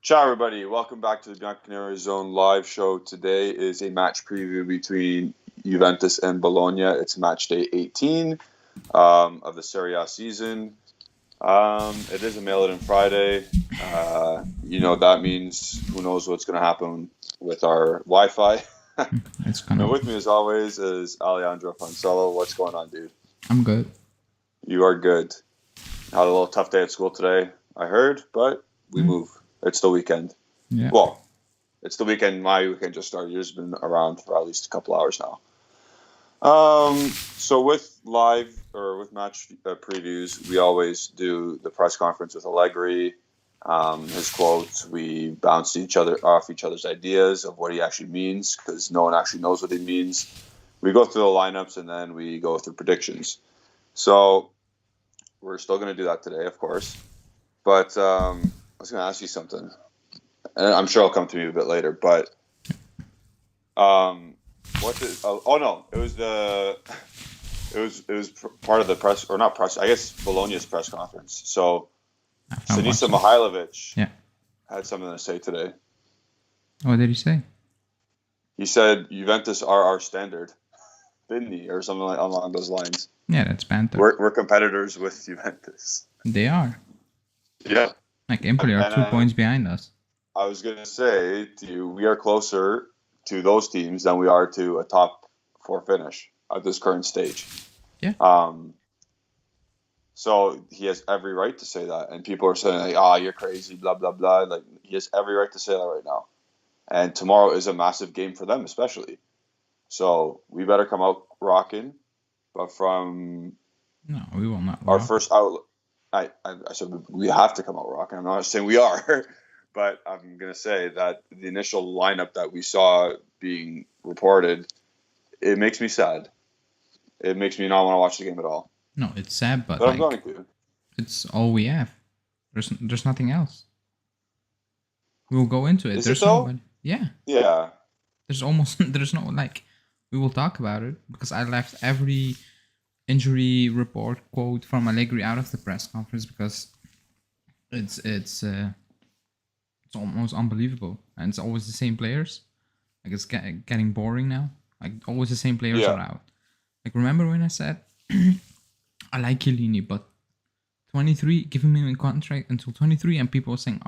Ciao, everybody. Welcome back to the Bianconerizone live show. Today is a match preview between Juventus and Bologna. It's match day 18 of the Serie A season. It is a mail-in Friday. That means who knows what's going to happen with our Wi-Fi. And with me, as always, is Alejandro Pancello. What's going on, dude? I'm good. You are good. Had a little tough day at school today, I heard, but we move. It's the weekend. Yeah. Well, it's the weekend. My weekend just started. It's been around for at least a couple hours now. So with match previews, we always do the press conference with Allegri. His quotes. We bounce off each other's ideas of what he actually means, because no one actually knows what he means. We go through the lineups and then we go through predictions. So we're still going to do that today, of course. But I was going to ask you something, and I'm sure it'll come to me a bit later. But it was part of the press, or not press, I guess Bologna's press conference. So Sinisa Mihajlovic had something to say today. What did he say? He said Juventus are our standard, didn't he, or something along those lines? Yeah, that's banter. We're competitors with Juventus. They are. Yeah. Like Empoli are 2 points behind us. I was going to say to you, we are closer to those teams than we are to a top 4 finish at this current stage. Yeah. So he has every right to say that. And people are saying, like, you're crazy, blah, blah, blah. Like, he has every right to say that right now. And tomorrow is a massive game for them, especially. So we better come out rocking. But from No, we will not. Our first outlet, I said we have to come out rocking. I'm not saying we are. But I'm going to say that the initial lineup that we saw being reported, it makes me sad. It makes me not want to watch the game at all. No, it's sad, but I'm going to. It's all we have. There's nothing else. We'll go into it. Is There's it though? nobody. Yeah. Yeah. There's no, like, we will talk about it, because I left every injury report quote from Allegri out of the press conference, because it's almost unbelievable, and it's always the same players. Like, it's getting boring now. Like, always the same players are out. Like, remember when I said I like Chiellini, but 23, giving him a contract until 23, and people were saying,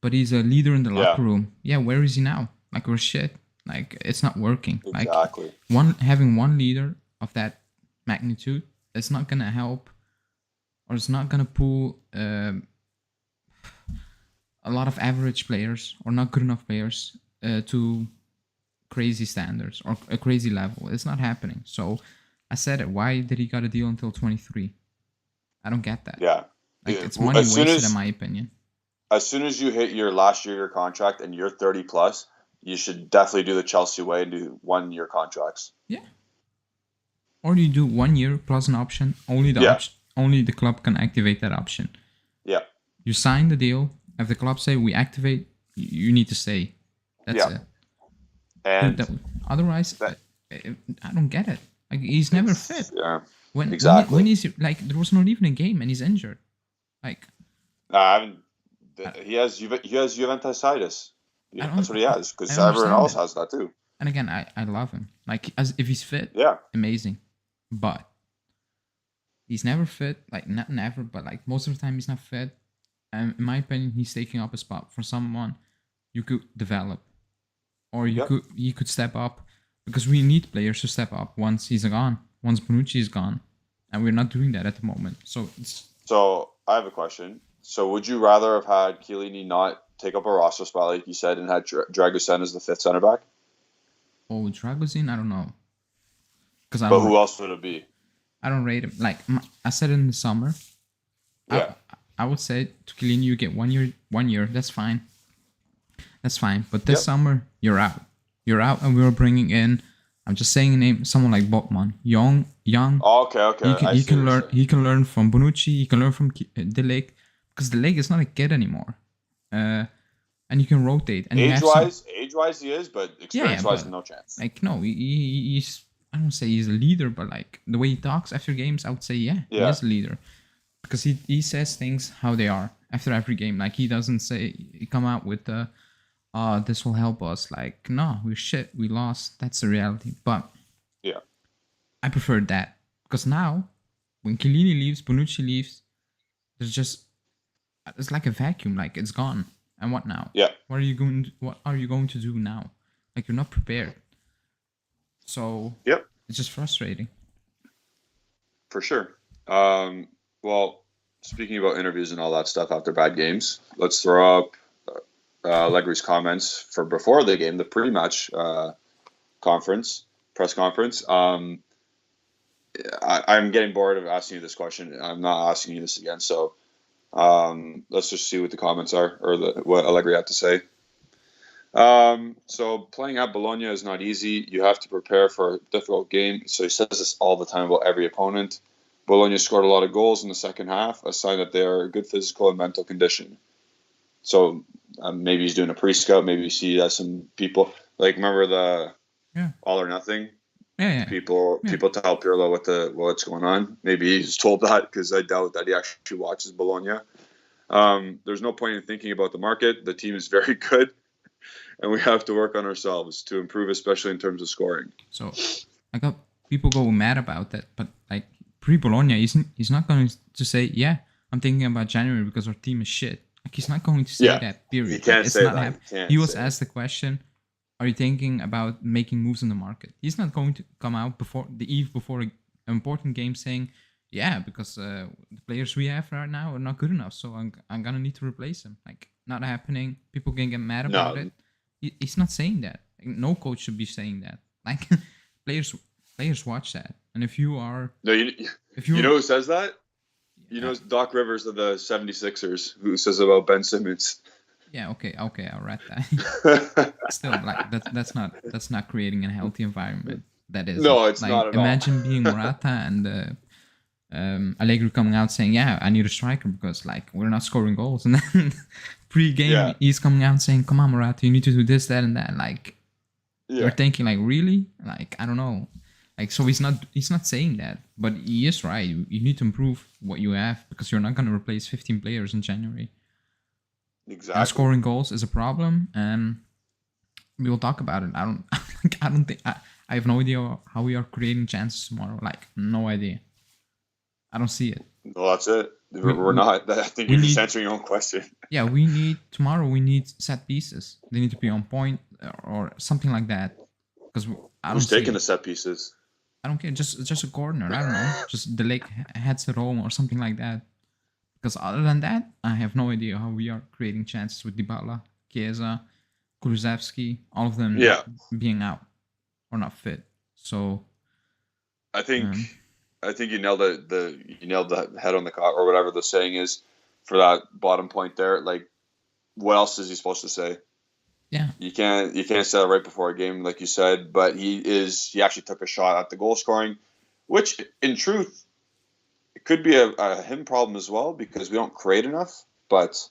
but he's a leader in the locker room. Yeah, where is he now? Like, we're shit. Like, it's not working. Exactly. Like, having one leader of that magnitude, it's not gonna help, or it's not gonna pull a lot of average players or not good enough players to crazy standards or a crazy level. It's not happening. So I said it. Why did he got a deal until 23? I don't get that. Yeah. Like, it's money wasted, in my opinion. As soon as you hit your last year of your contract and you're 30 plus, you should definitely do the Chelsea way and do 1 year contracts. Yeah. Or you do 1 year plus an option. Only the club can activate that option. Yeah. You sign the deal. If the club say we activate, you need to stay. That's it. And otherwise, I don't get it. Like, he's never fit. Yeah. Exactly. When he's like, there was not even a game and he's injured. Like, he has Juventisitis. That's what he has, because everyone else has that too. And again, I love him. Like, if he's fit, amazing. But he's never fit. Like, not never, but like most of the time he's not fit. And in my opinion, he's taking up a spot for someone you could develop, or you could step up, because we need players to step up once he's gone, once Bonucci is gone, and we're not doing that at the moment. So I have a question. So would you rather have had Chiellini not take up a roster spot, like you said, and had Dragusin as the 5th center back? Oh, Dragusin, I don't know. But who else would it be? I don't rate him. Like I said in the summer. Yeah. I would say to Chiellini, you get 1 year. 1 year, that's fine. That's fine. But this summer, you're out. You're out, and we were bringing in. I'm just saying a name. Someone like Botman, young. Oh, okay. He can learn. He can learn from Bonucci. He can learn from De Ligt, because De Ligt is not a kid anymore. And you can rotate. And age-wise, he is, but experience-wise, no chance. Like, no, he's. I don't say he's a leader, but like the way he talks after games, I would say he is a leader. Because he says things how they are. after every game. Like he doesn't come out with the, this will help us. Like no, we're shit. We lost. That's the reality. But Yeah. I prefer that because now when Chiellini leaves, Bonucci leaves, it's like a vacuum. Like it's gone. And what now? Yeah. What are you going to do now? Like you're not prepared. So Yep. it's just frustrating. For sure. Well, speaking about interviews and all that stuff after bad games, let's throw up Allegri's comments for before the game, the pre-match press conference. I'm getting bored of asking you this question. I'm not asking you this again. So let's just see what the comments are or what Allegri had to say. So playing at Bologna is not easy. You have to prepare for a difficult game. So he says this all the time about every opponent. Bologna scored a lot of goals in the second half, a sign that they are in good physical and mental condition. So maybe he's doing a pre-scout. Maybe he has some people like remember the All or Nothing. Yeah. People tell Pirlo what's going on. Maybe he's told that because I doubt that he actually watches Bologna. There's no point in thinking about the market. The team is very good. And we have to work on ourselves to improve, especially in terms of scoring. So I got people go mad about that, but like pre-Bologna, he's not going to say, yeah, I'm thinking about January because our team is shit. Like he's not going to say that. Period. He can't say that. He was asked the question, "Are you thinking about making moves in the market?" He's not going to come out before the eve before an important game saying, "Yeah, because the players we have right now are not good enough, so I'm gonna need to replace them." Like not happening. People can get mad about it. He's not saying that. No coach should be saying that. Like players watch that, and if you are you know who says that? You know Doc Rivers of the 76ers who says about Ben Simmons. Yeah, okay, I'll write that. Still, like that's not creating a healthy environment. That is no, it's like, not at imagine all. being Morata and Allegri coming out saying, "Yeah, I need a striker because like we're not scoring goals," and then pre-game he's coming out saying, "Come on, Morata, you need to do this, that, and that." Like you're thinking, like really, like I don't know, like so he's not saying that, but he is right. You need to improve what you have because you're not going to replace 15 players in January. Exactly. And scoring goals is a problem, and we will talk about it. I don't think I have no idea how we are creating chances tomorrow. Like no idea. I don't see it. Well, that's it. We're not. I think you're just answering your own question. Yeah, tomorrow we need set pieces. They need to be on point or something like that. Because Who's taking the set pieces? I don't care. Just a corner. I don't know. Just the leg heads it home or something like that. Because other than that, I have no idea how we are creating chances with Dybala, Chiesa, Kulusevski, all of them being out or not fit. So I think you nailed the head on the cock or whatever the saying is for that bottom point there. Like, what else is he supposed to say? Yeah, you can't say that right before a game, like you said. But he actually took a shot at the goal scoring, which in truth it could be a him problem as well because we don't create enough. But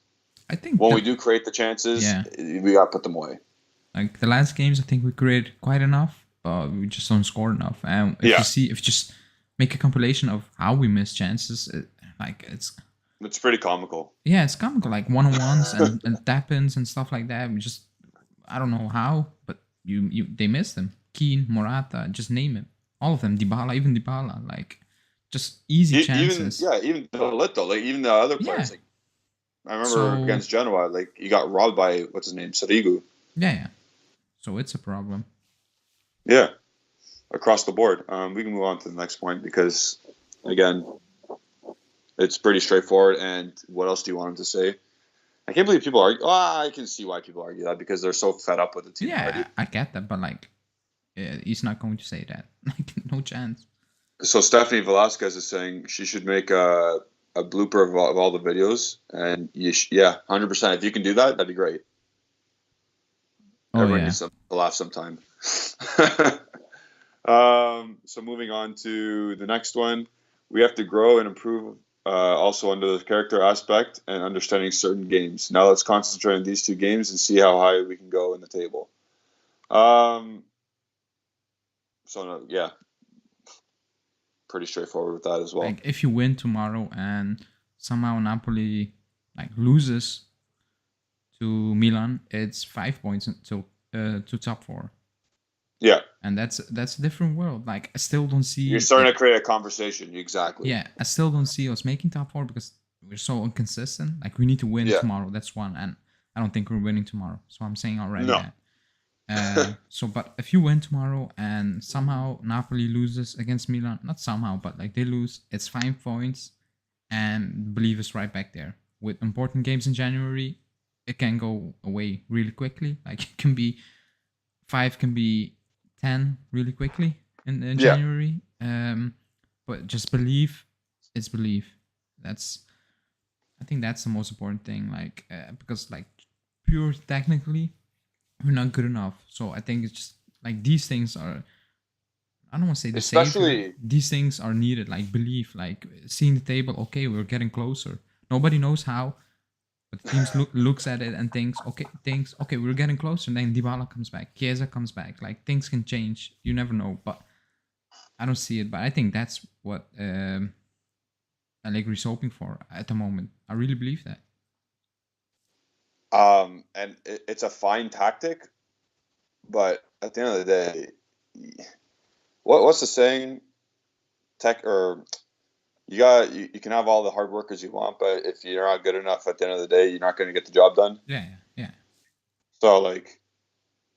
I think when we do create the chances, we got to put them away. Like the last games, I think we created quite enough, but we just don't score enough. And if you just make a compilation of how we miss chances, it's pretty comical. Yeah, it's comical. Like one-on-ones and tap-ins and stuff like that. We just I don't know how, but they miss them. Keane, Morata, just name it. All of them. Dybala, like just easy chances. Even Little, like even the other players. Like I remember against Genoa, like he got robbed by what's his name, Sirigu. Yeah. So it's a problem. Yeah, across the board. We can move on to the next point because, again, it's pretty straightforward. And what else do you want him to say? I can't believe people argue. I can see why people argue that because they're so fed up with the team. Yeah, already. I get that, but like, he's not going to say that. Like, no chance. So Stephanie Velasquez is saying she should make a blooper of all the videos, and 100%. If you can do that, that'd be great. Everyone needs to laugh sometime. So moving on to the next one, we have to grow and improve also under the character aspect and understanding certain games. Now let's concentrate on these two games and see how high we can go in the table. Pretty straightforward with that as well. Like if you win tomorrow and somehow Napoli like loses to Milan, it's 5 points until to top 4. Yeah. And that's a different world. Like I still don't see. You're starting to create a conversation. Exactly. Yeah, I still don't see us making top 4 because we're so inconsistent. Like we need to win tomorrow. That's one, and I don't think we're winning tomorrow. So I'm saying already that. So, but if you win tomorrow and somehow Napoli loses against Milan, not somehow, but like they lose, it's 5 points, and believe is right back there. With important games in January, it can go away really quickly. Like it can be 5, can be 10 really quickly in January. But just believe, it's belief. I think that's the most important thing. Like because like pure technically, we're not good enough. So I think it's just like these things are. I don't want to say the savior. These things are needed. Like belief, like seeing the table. Okay, we're getting closer. Nobody knows how, but the teams looks at it and thinks, okay, we're getting closer. And then Dybala comes back, Chiesa comes back. Like things can change. You never know, but I don't see it. But I think that's what Allegri's hoping for at the moment. I really believe that. And it's a fine tactic, but at the end of the day, what's the saying? You can have all the hard workers you want, but if you're not good enough at the end of the day, you're not going to get the job done. Yeah. So like,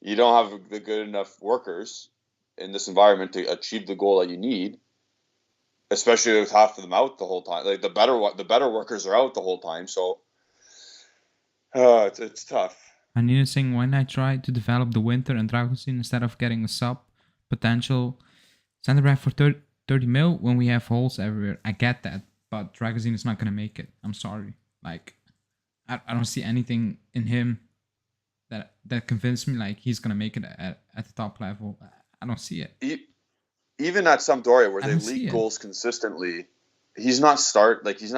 you don't have the good enough workers in this environment to achieve the goal that you need, especially with half of them out the whole time. Like the better workers are out the whole time. So it's tough. I need to saying, why not try to develop the Winter and Dragosin instead of getting a sub potential center back for 30 mil when we have holes everywhere? I get that, but Dragosin is not going to make it. I'm sorry. Like, I don't see anything in him that convinced me like he's going to make it at the top level. I don't see it. Even at Sampdoria, where they leak goals consistently, he's not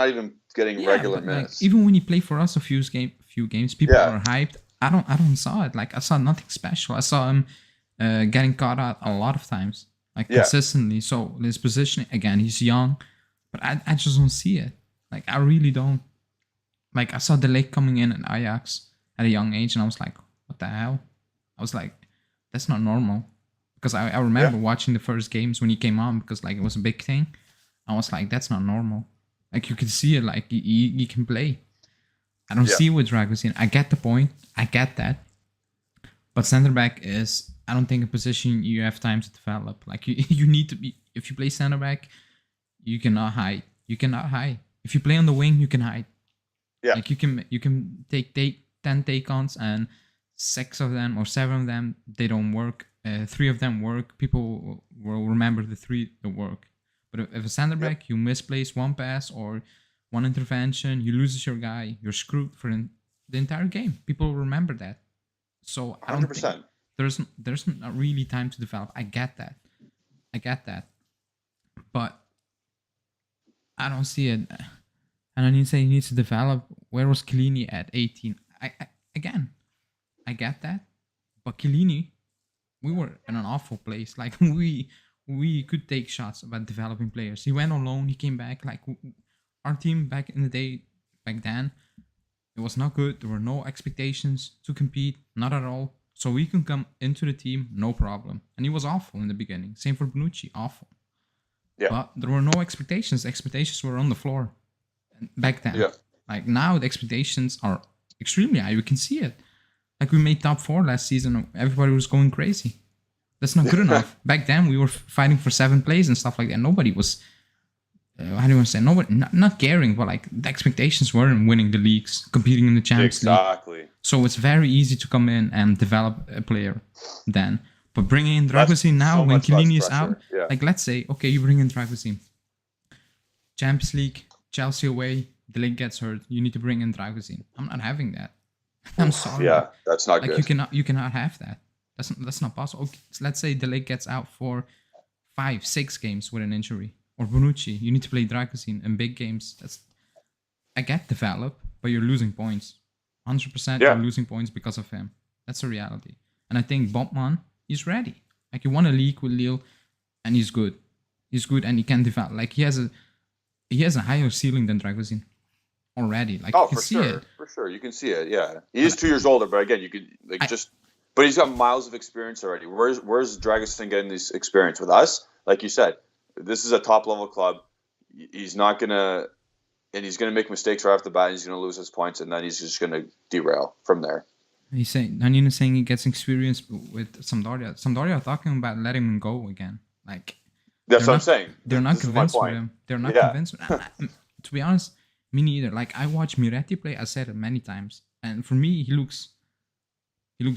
even getting regular minutes. Like, even when he played for us a few games, people are hyped. I don't saw it. Like I saw nothing special. I saw him getting caught out a lot of times, like consistently. So his positioning again, he's young, but I just don't see it. Like I really don't. Like I saw De Ligt coming in at Ajax at a young age, and I was like, what the hell? I was like, that's not normal. Because I remember watching the first games when he came on, because like it was a big thing. I was like, that's not normal. Like you could see it, like he can play. I don't see it with Dragosin. I get the point. I get that. But center back is, I don't think, a position you have time to develop. Like you need to be, if you play center back, you cannot hide. You cannot hide. If you play on the wing, you can hide. Yeah. Like you can take 10 take-ons and 6 of them or 7 of them, they don't work. 3 of them work. People will remember the 3 that work. But if a center back, you misplace one pass or one intervention, you lose your guy, you're screwed for the entire game. People will remember that. So I don't 100%. Think there's not really time to develop. I get that. But I don't see it. And I need to say he needs to develop. Where was Chiellini at 18? I get that. But Chiellini, we were in an awful place. Like we could take shots about developing players. He went on loan. He came back. Like our team back in the day, back then, it was not good. There were no expectations to compete, not at all. So we can come into the team, no problem. And he was awful in the beginning. Same for Bonucci, awful. Yeah. But there were no expectations. Expectations were on the floor back then. Yeah. Like now, the expectations are extremely high. You can see it. Like we made top 4 last season. Everybody was going crazy. That's not good enough. Back then, we were fighting for 7th place and stuff like that. Nobody was, how do you want to say? Nobody, not caring, but like the expectations were in winning the leagues, competing in the Champions League. Exactly. So it's very easy to come in and develop a player then. But bringing in Dragosin now, when Chiellini is out, like let's say, okay, you bring in Dragosin. Champions League, Chelsea away, De Ligt gets hurt. You need to bring in Dragosin. I'm not having that. I'm sorry. Yeah, that's not good. You cannot have that. That's not possible. Okay, so let's say De Ligt gets out for 5-6 games with an injury, or Bonucci. You need to play Dragosin in big games. I get develop, but you're losing points. 100% you're losing points because of him. That's a reality. And I think Botman, he's ready. Like he won a league with Lille, and he's good. He's good, and he can develop. Like he has a higher ceiling than Dragosin. already. Like, Oh, you can for see sure, it. for sure. You can see it. Yeah, he And is 2 years older, but again, you could like I, just. But he's got miles of experience already. Where's Dragusin getting this experience with us? Like you said, this is a top level club. He's not gonna, and he's gonna make mistakes right off the bat. And he's gonna lose his points, and then he's just gonna derail from there. he's saying, Nanino saying he gets experience with Sampdoria. Sampdoria are talking about letting him go again. Like, That's they're what I'm not, saying. they're not This is my convinced with point. him. They're not Yeah. convinced. To be honest, me neither. Like, I watch Miretti play. I said it many times, and for me, he looks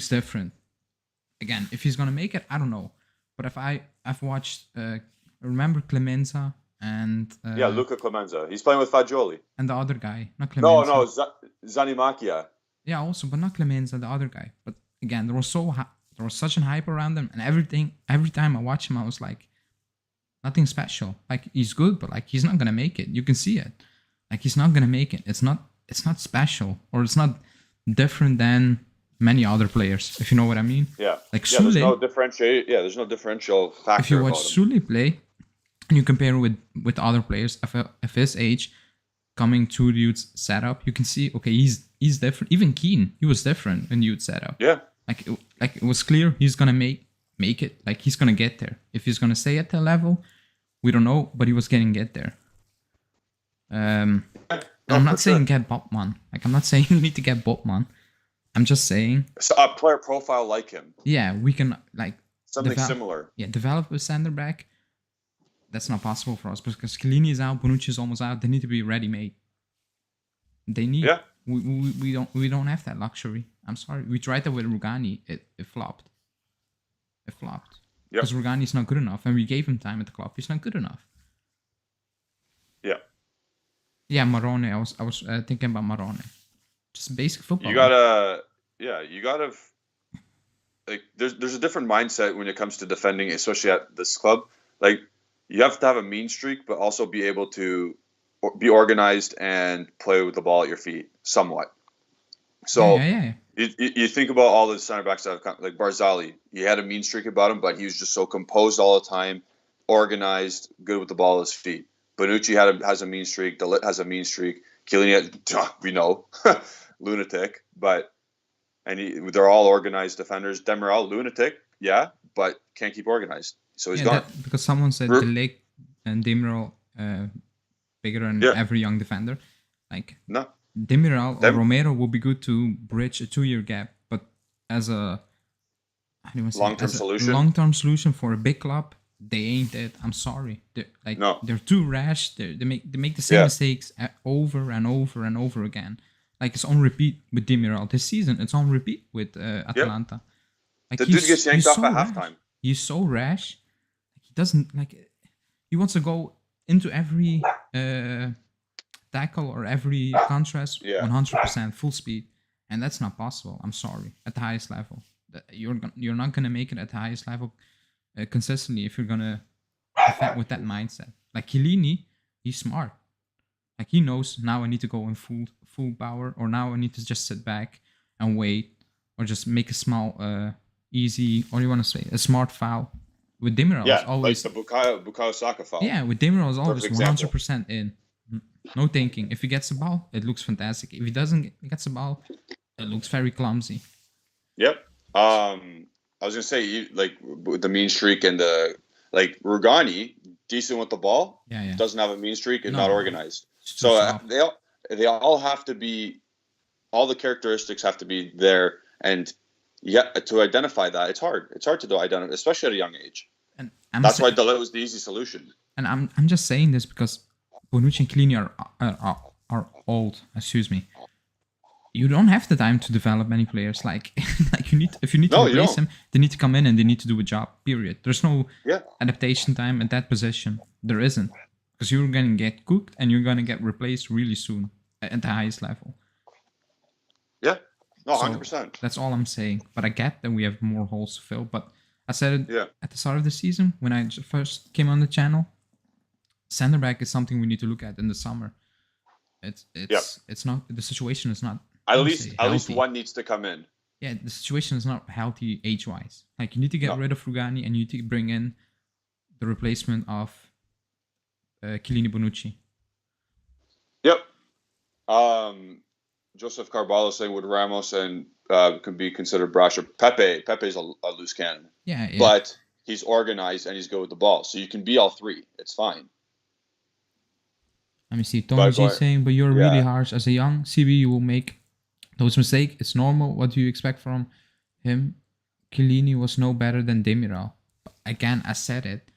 different. Again, if he's gonna make it, I don't know. But if I've watched, remember Clemenza and Yeah, Luca Clemenza. He's playing with Fagioli. and the other guy, not No, Clemenza. no, Zanimacchia. Yeah, also, but not Clemenza, the other guy. But again, there was such an hype around him, and every time I watch him, I was like, nothing special. Like, he's good, but like, he's not gonna make it. You can see it. Like, he's not gonna make it. It's not special, or it's not different than many other players, if you know what I mean. Yeah. Like Yeah, there's Sule, no there's no differential factor if you about watch him. Sule play and you compare with other players of his age coming to the youth setup, you can see, okay, he's different. Even Keane, he was different in youth setup. Yeah. Like it was clear he's gonna make it. Like, he's gonna get there. If he's gonna stay at that level, we don't know, but he was getting get there. And I'm not saying get Botman. Like, I'm not saying you need to get Botman. I'm just saying, So a player profile like him. yeah, we can like Something similar. Yeah, develop a center back. That's not possible for us because Chiellini is out, Bonucci is almost out. They need to be ready made. They need. Yeah. We don't have that luxury. I'm sorry. We tried that with Rugani. It flopped. It flopped. Yep. Because Rugani's not good enough, and we gave him time at the club. He's not good enough. Yeah. Yeah, Marone. I was thinking about Marone. Just basic football. You gotta like there's a different mindset when it comes to defending, especially at this club. Like, you have to have a mean streak, but also be able to be organized and play with the ball at your feet somewhat. So Yeah. you think about all the center backs that have come, like Barzali. He had a mean streak about him, but he was just so composed all the time, organized, good with the ball at his feet. Bonucci has a mean streak. De Ligt has a mean streak. Chiellini, we know, lunatic, but they're all organized defenders. Demiral, lunatic, yeah, but can't keep organized, so he's gone. Because someone said De Ligt and Demiral bigger than every young defender. Like, No, Demiral or Romero will be good to bridge a 2-year gap, but as a long-term solution for a big club, they ain't it. I'm sorry. They're too rash. They make the same mistakes over and over and over again. Like, it's on repeat with Demiral this season. It's on repeat with Atalanta. Like, the dude gets yanked off at halftime. He's so rash. He doesn't like. He wants to go into every tackle or every contrast 100% full speed, and that's not possible. I'm sorry. At the highest level, you're not gonna make it at the highest level consistently if you're gonna defend with that mindset. Like Chiellini, he's smart. Like, he knows, now I need to go in full power, or now I need to just sit back and wait, or just make a small, easy, what do you want to say, a smart foul. With Demiral, it's always like the Bukayo Saka foul. Yeah, with Demiral, it's always 100% in. No thinking. If he gets the ball, it looks fantastic. If he doesn't get the ball, it looks very clumsy. Yep. I was gonna say, like, with the mean streak and the Rugani, decent with the ball, doesn't have a mean streak and not organized. So they all have to be, all the characteristics have to be there, and to identify that, it's hard. It's hard to identify, especially at a young age. And that's why De Ligt was the easy solution. And I'm just saying this because Bonucci and Chiellini are old. Excuse me. You don't have the time to develop many players. Like if you need to replace them, they need to come in and they need to do a job. Period. There's no adaptation time at that position. There isn't, because you're gonna get cooked and you're gonna get replaced really soon at the highest level. Yeah. No, 100%. That's all I'm saying. But I get that we have more holes to fill. But I said it at the start of the season when I first came on the channel. Center back is something we need to look at in the summer. It's not, the situation is not. At least one needs to come in. Yeah, the situation is not healthy age-wise. Like, you need to get rid of Rugani and you need to bring in the replacement of Chiellini Bonucci. Yep. Joseph Carvalho saying would Ramos and can be considered brash or Pepe. Pepe's a loose cannon, Yeah, yeah. but he's organized and he's good with the ball, so you can be all three. It's fine. Let me see. Tony G saying, but you're really harsh. As a young CB, you will make those mistakes. It's normal. What do you expect from him? Chiellini was no better than Demiral. Again, I said it.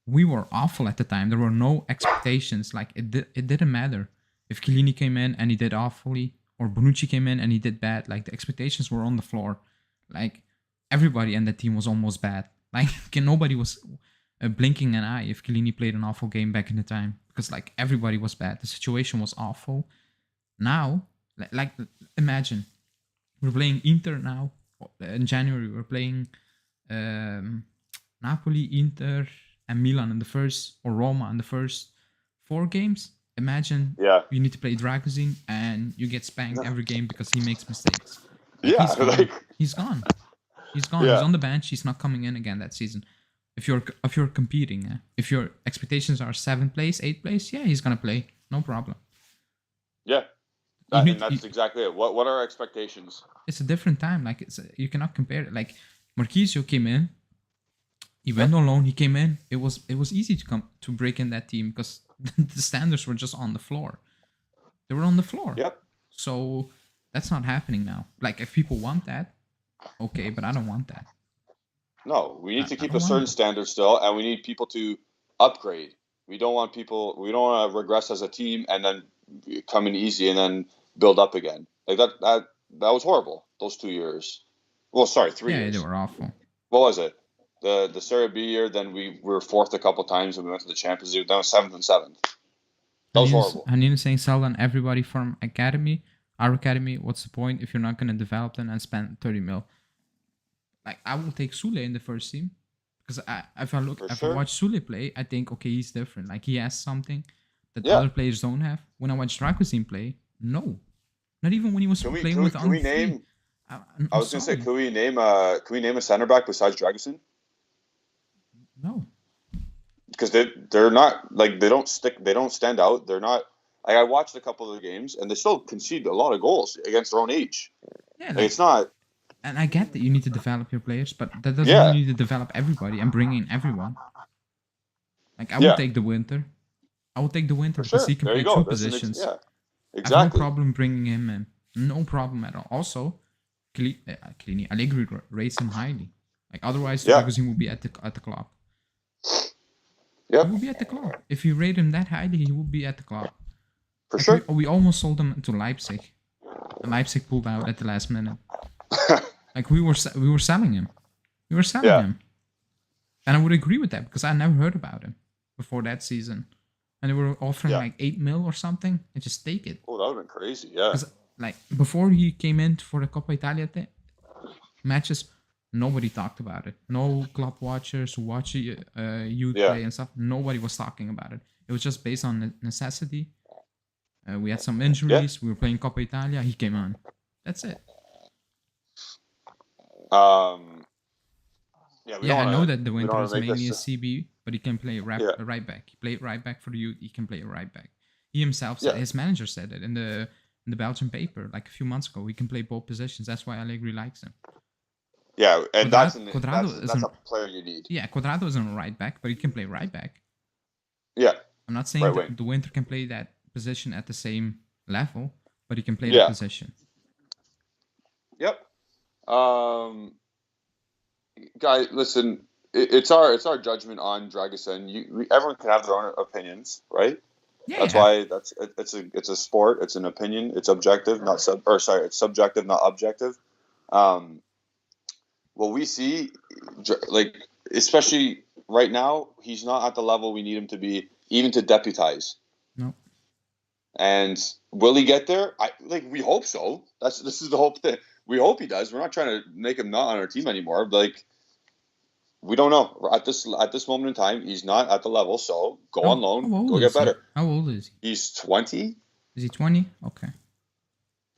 We were awful at the time. There were no expectations. Like, it didn't matter. If Chiellini came in and he did awfully, or Bonucci came in and he did bad, like, the expectations were on the floor. Like, everybody in the team was almost bad. Like, nobody was blinking an eye if Chiellini played an awful game back in the time. Because, like, everybody was bad. The situation was awful. Now, like, imagine, we're playing Inter now. In January, we're playing Napoli, Inter, and Milan in the first, or Roma in the first 4 games. Imagine you need to play Dragozin and you get spanked every game because he makes mistakes. Like, he's gone. He's gone. He's on the bench. He's not coming in again that season. If you're competing, if your expectations are 7th place, 8th place, yeah, he's gonna play. No problem. Yeah. That's exactly it. What are our expectations? It's a different time. Like, you cannot compare it. Like, Marquisio came in. He went on loan. He came in. It was easy to break in that team because the standards were just on the floor. They were on the floor. Yep. So that's not happening now. Like, if people want that, okay, but I don't want that. No, we need to keep a certain standard still, and we need people to upgrade. We don't want to regress as a team and then come in easy and then build up again. Like that was horrible. Those 2 years. Well, sorry, 3 years. Yeah, they were awful. What was it? The Serie B year, then we were 4th a couple times and we went to the Champions League. That was 7th and 7th. That was horrible. Hanina saying, sell on everybody from our academy. What's the point if you're not going to develop them and spend 30 mil? Like, I will take Sule in the first team because if I watch Sule play, I think, okay, he's different. Like, he has something that other players don't have. When I watch Dragozin play, no, not even when he was playing with. Can we name? I was going to say, can we name a center back besides Dragozin? No, because they're not, like, they don't stand out. They're not, like, I watched a couple of the games and they still concede a lot of goals against their own age. Yeah, like, it's not. And I get that you need to develop your players, but that doesn't mean you need to develop everybody and bring in everyone. Like, I will take the Winter. I will take the Winter because he can play 2 positions. Exactly. I have no problem bringing him in. No problem at all. Also, Allegri rates him highly. Like, otherwise, Dragozin will be at the club. Yeah. He will be at the club. If you rate him that highly, he will be at the club. For sure. We almost sold him to Leipzig. And Leipzig pulled out at the last minute. Like, we were selling him. We were selling him. And I would agree with that because I never heard about him before that season. And they were offering like 8 mil or something. And just take it. Oh, that would have been crazy, yeah. Because, like, before he came in for the Coppa Italia matches, nobody talked about it. No club watchers who watch youth play and stuff. Nobody was talking about it. It was just based on necessity. We had some injuries. We were playing Coppa Italia. He came on. That's it. I know that the Winter is mainly a CB, but he can play right back. He played right back for the youth. He can play right back. He himself said, his manager said it in the Belgian paper like a few months ago. He can play both positions. That's why Allegri likes him. Yeah, and that's a player you need. Yeah, Cuadrado isn't a right back, but he can play right back. Yeah. I'm not saying that the Winter can play that position at the same level, but he can play that position. Yep. Guys, listen, it's our judgment on Dragozin. Everyone can have their own opinions, right? Yeah. That's why it's a sport. It's an opinion. It's objective, it's subjective, not objective. What we see, like, especially right now, he's not at the level we need him to be, even to deputize. No. And will he get there? We hope so. This is the whole thing. We hope he does. We're not trying to make him not on our team anymore. Like, we don't know. At this moment in time, he's not at the level. So go on loan. Go get better. How old is he? He's 20. Is he 20? Okay.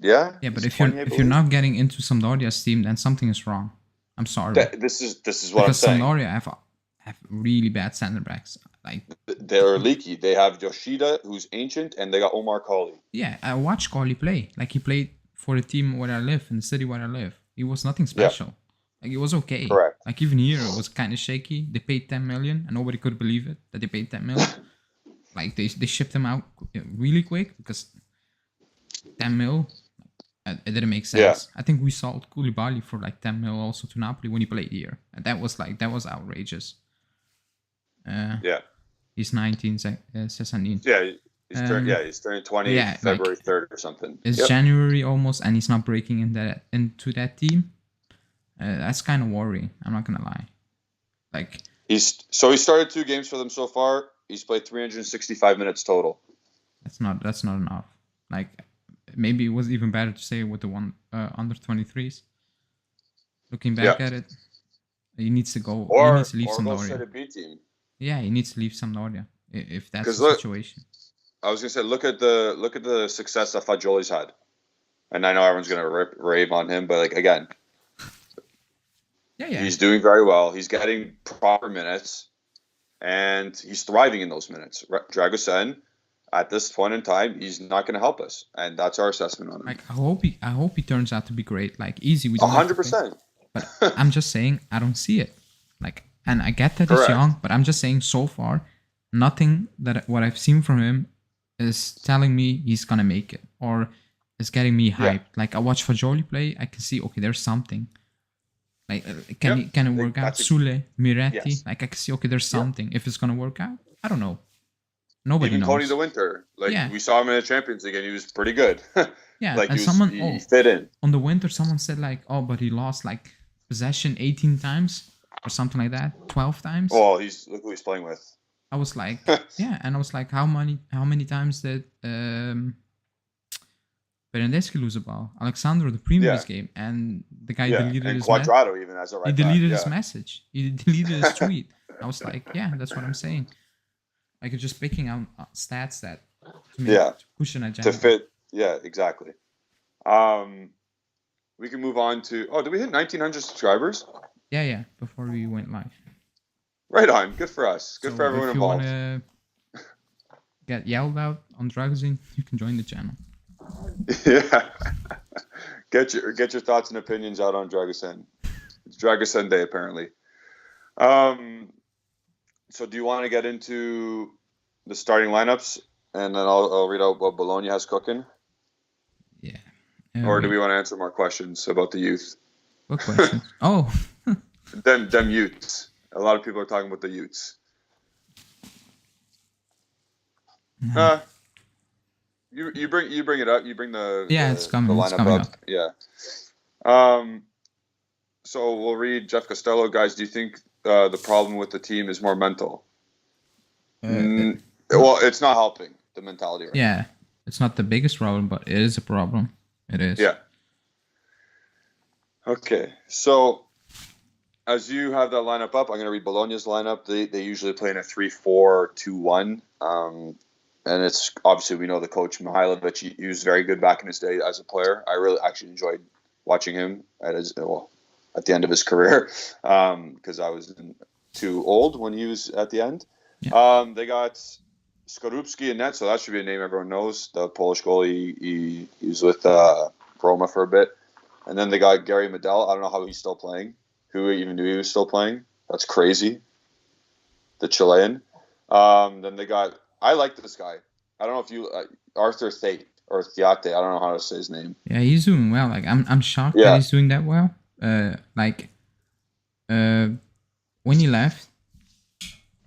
Yeah. Yeah, but if you're not getting into Sampdoria's team, then something is wrong. I'm sorry. This is what I'm saying. Because Sampdoria have really bad center backs. Like, They're leaky. They have Yoshida, who's ancient, and they got Omar Colley. yeah, I watched Carly play. Like, he played for the team where I live, in the city where I live. He was nothing special. Like, it was okay. Correct. Like, even here, it was kind of shaky. They paid 10 million, and nobody could believe it that they paid 10 million. Like, they shipped him out really quick because 10 mil, it didn't make sense. I think we sold Koulibaly for like 10 mil also to Napoli when he played here, and that was outrageous. He's 19, Sessanin. He's turning 20 February 3rd or something. It's January almost, and he's not breaking into that team. That's kind of worrying. I'm not gonna lie. Like, he started 2 games for them so far. He's played 365 minutes total. That's not enough. Like, maybe it was even better to say with the one under 23s. Looking back at it, he needs to go. He needs to leave Sampdoria. Go to B team. Yeah, he needs to leave Sampdoria if that's the situation. I was gonna say, look at the success that Fagioli's had, and I know everyone's gonna rave on him, but like again, he's doing very well. He's getting proper minutes, and he's thriving in those minutes. Dragusin, at this point in time, he's not gonna help us, and that's our assessment on him. Like, I hope he turns out to be great. Like, easy, we don't 100%. But I'm just saying, I don't see it. Like, and I get that he's young, but I'm just saying, so far, nothing that what I've seen from him is telling me he's gonna make it or is getting me hyped. Like, I watch Fagioli play, I can see, okay, there's something. Like, can it work out? Sule, Miretti, like, I can see, okay, there's something. If it's gonna work out, I don't know. Nobody knows. Even Tony the Winter, like we saw him in the Champions League, and he was pretty good. Like, and he fit in. On the Winter, someone said like, oh, but he lost like possession 18 times or something like that, 12 times. Oh, look who he's playing with. I was like, and I was like, how many times did Berendeschi lose a ball? Alexandro, the previous game, and the guy deleted his Quadrado even as a right back. He deleted his message. He deleted his tweet. I was like, that's what I'm saying. Like, it's just picking out stats that to push an agenda. To fit, exactly. We can move on to. Oh, did we hit 1,900 subscribers? Yeah. Before we went live. Right on. Good for us. Good for everyone involved. If you want to get yelled out on Dragusin, you can join the channel. Yeah. Get your thoughts and opinions out on Dragusin. It's Dragusin Day, apparently. So do you want to get into the starting lineups, and then I'll read out what Bologna has cooking? Yeah. Or do we want to answer more questions about the youth? What questions? Oh. them youths. A lot of people are talking about the youths. You bring it up. You bring the it's coming. The lineup it's coming up. Yeah. So we'll read Jeff Costello. Guys, do you think the problem with the team is more mental? Well, it's not helping the mentality right now. It's not the biggest problem, but it is a problem. It is. Yeah. Okay, so as you have that lineup up, I'm going to read Bologna's lineup. They usually play in a 3-4-2-1. And it's obviously, we know the coach Mihailovic, he was very good back in his day as a player. I really actually enjoyed watching him at the end of his career because I was too old when he was at the end. Yeah. They got Skorupski in net, so that should be a name everyone knows. The Polish goalie, he was with Roma for a bit. And then they got Gary Medel. I don't know how he's still playing. Who even knew he was still playing? That's crazy. The Chilean. Then they got, I like this guy. I don't know if you, Arthur Thate or Theate. I don't know how to say his name. Yeah, he's doing well. Like, I'm shocked that he's doing that well. When he left,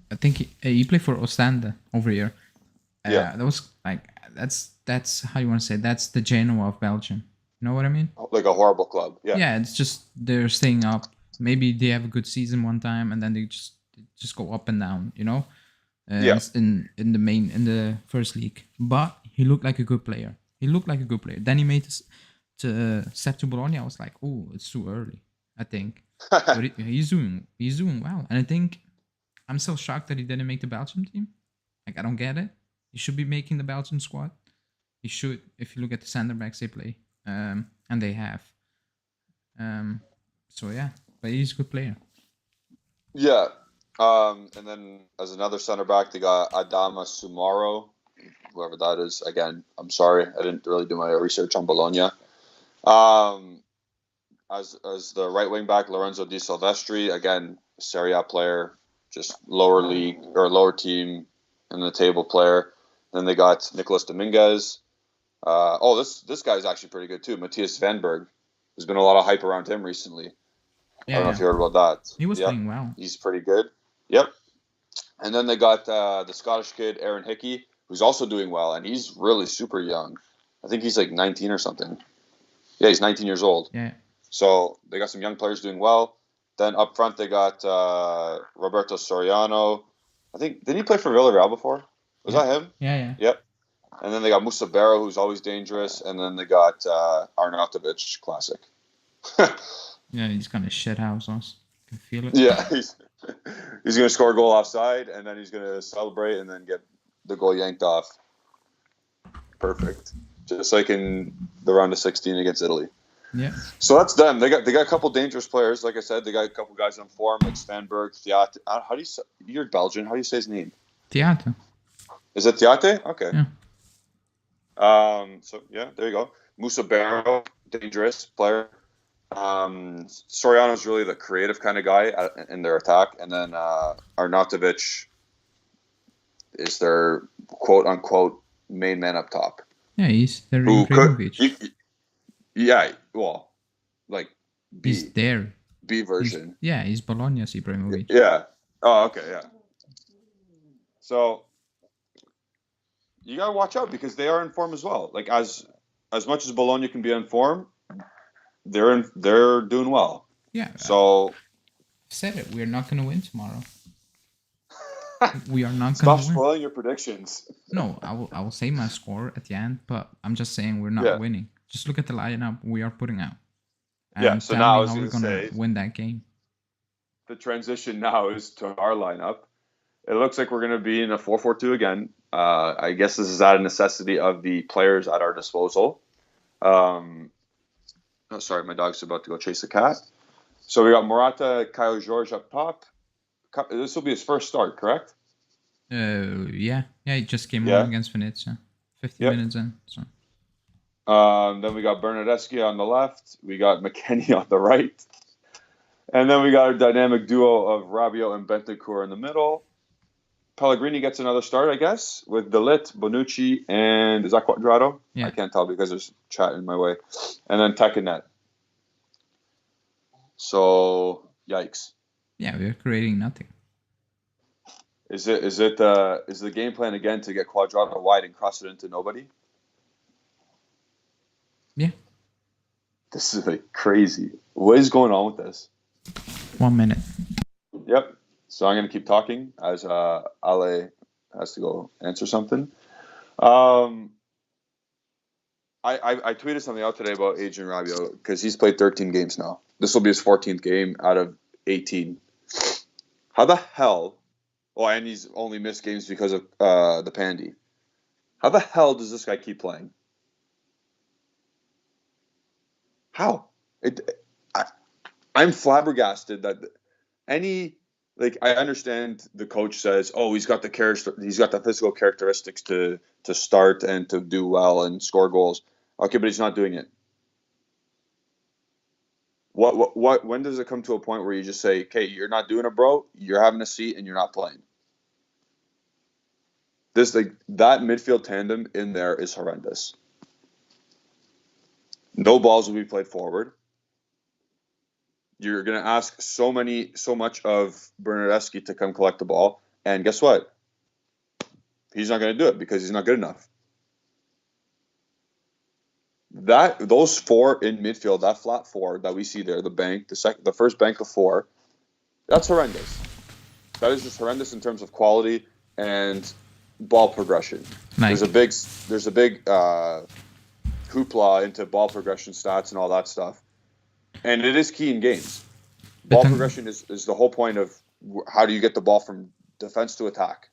I think he played for Ostende over here. That was like, that's how you want to say it. That's the Genoa of Belgium. You know what I mean? Like a horrible club. Yeah. Yeah, it's just they're staying up. Maybe they have a good season one time and then they just go up and down. You know? In the first league. But he looked like a good player. Then he made to step to Bologna. I was like, oh, it's too early, I think. But he's doing well. And I think I'm still shocked that he didn't make the Belgium team. Like, I don't get it. He should be making the Belgium squad. He should, if you look at the center backs they play. And they have. So yeah, but he's a good player. Yeah. And then as another center back, they got Adama Sumaro, whoever that is. Again, I'm sorry, I didn't really do my research on Bologna. As the right wing back, Lorenzo Di Silvestri, again, Serie A player, just lower league or lower team in the table player. Then they got Nicolas Dominguez. This guy's actually pretty good too. Matthias Vanberg. There's been a lot of hype around him recently. I don't know if you heard about that. He was playing well. He's pretty good. Yep. And then they got the Scottish kid, Aaron Hickey, who's also doing well, and he's really super young. I think he's like 19 or something. Yeah, he's 19 years old. Yeah. So they got some young players doing well. Then up front they got Roberto Soriano. I think, didn't he play for Villarreal before? Was that him? Yeah. Yep. And then they got Musa Barrow, who's always dangerous. And then they got Arnautovic, classic. Yeah, he's going to shit house us. I can feel it. Yeah, he's going to score a goal offside, and then he's going to celebrate and then get the goal yanked off. Perfect. Just like in the round of 16 against Italy. Yeah. So that's them. They got a couple dangerous players. Like I said, they got a couple guys on form, like Svanberg, Theate. How do you say? You're Belgian. How do you say his name? Theate. Is it Theate? Okay. Yeah. So yeah, there you go. Musa Barrow, dangerous player. Soriano's really the creative kind of guy in their attack, and then Arnautovic is their quote unquote main man up top. Yeah, he's their Ibrahimovic. Yeah, well, like he's there. B version. He's Bologna's Ibrahimovic. Yeah. Oh, okay, yeah. So you gotta watch out because they are in form as well. Like as much as Bologna can be in form, they're doing well. Yeah. So I said it. We're not gonna win tomorrow. We are not Stop gonna win. spoiling your predictions. No, I will say my score at the end, but I'm just saying we're not winning. Just look at the lineup we are putting out. And so now I was how we're gonna say win that game. the transition now is to our lineup. It looks like we're gonna be in a 4-4-2 again. I guess this is out of necessity of the players at our disposal. Oh, sorry, my dog's about to go chase a cat. So we got Morata, Kyle George up top. This will be his first start, correct? Yeah, he just came on against Venezia, 50 minutes in. So. Then we got Bernardeschi on the left. We got McKennie on the right. And then we got our dynamic duo of Rabiot and Bentancur in the middle. Pellegrini gets another start, I guess, with De Ligt, Bonucci, and is that Quadrado? Yeah. I can't tell because there's chat in my way. And then Tech and Net. So, yikes. Yeah, we're creating nothing. Is the game plan again to get Quadrado wide and cross it into nobody? Yeah. This is like crazy. What is going on with this? 1 minute. Yep. So I'm going to keep talking as Ale has to go answer something. I tweeted something out today about Adrien Rabiot because he's played 13 games now. This will be his 14th game out of 18. How the hell? Oh, and he's only missed games because of the pandy. How the hell does this guy keep playing? How? I'm flabbergasted that I understand the coach says, oh, he's got the physical characteristics to start and to do well and score goals. Okay, but he's not doing it. When does it come to a point where you just say, okay, you're not doing it, bro, you're having a seat and you're not playing? That midfield tandem in there is horrendous. No balls will be played forward. You're going to ask so much of Bernardeschi to come collect the ball. And guess what? He's not going to do it because he's not good enough. Those four in midfield, that flat four that we see there, the first bank of four, that's horrendous. That is just horrendous in terms of quality and ball progression. Nice. There's a big hoopla into ball progression stats and all that stuff. And it is key in games. Ball progression is the whole point of how do you get the ball from defense to attack.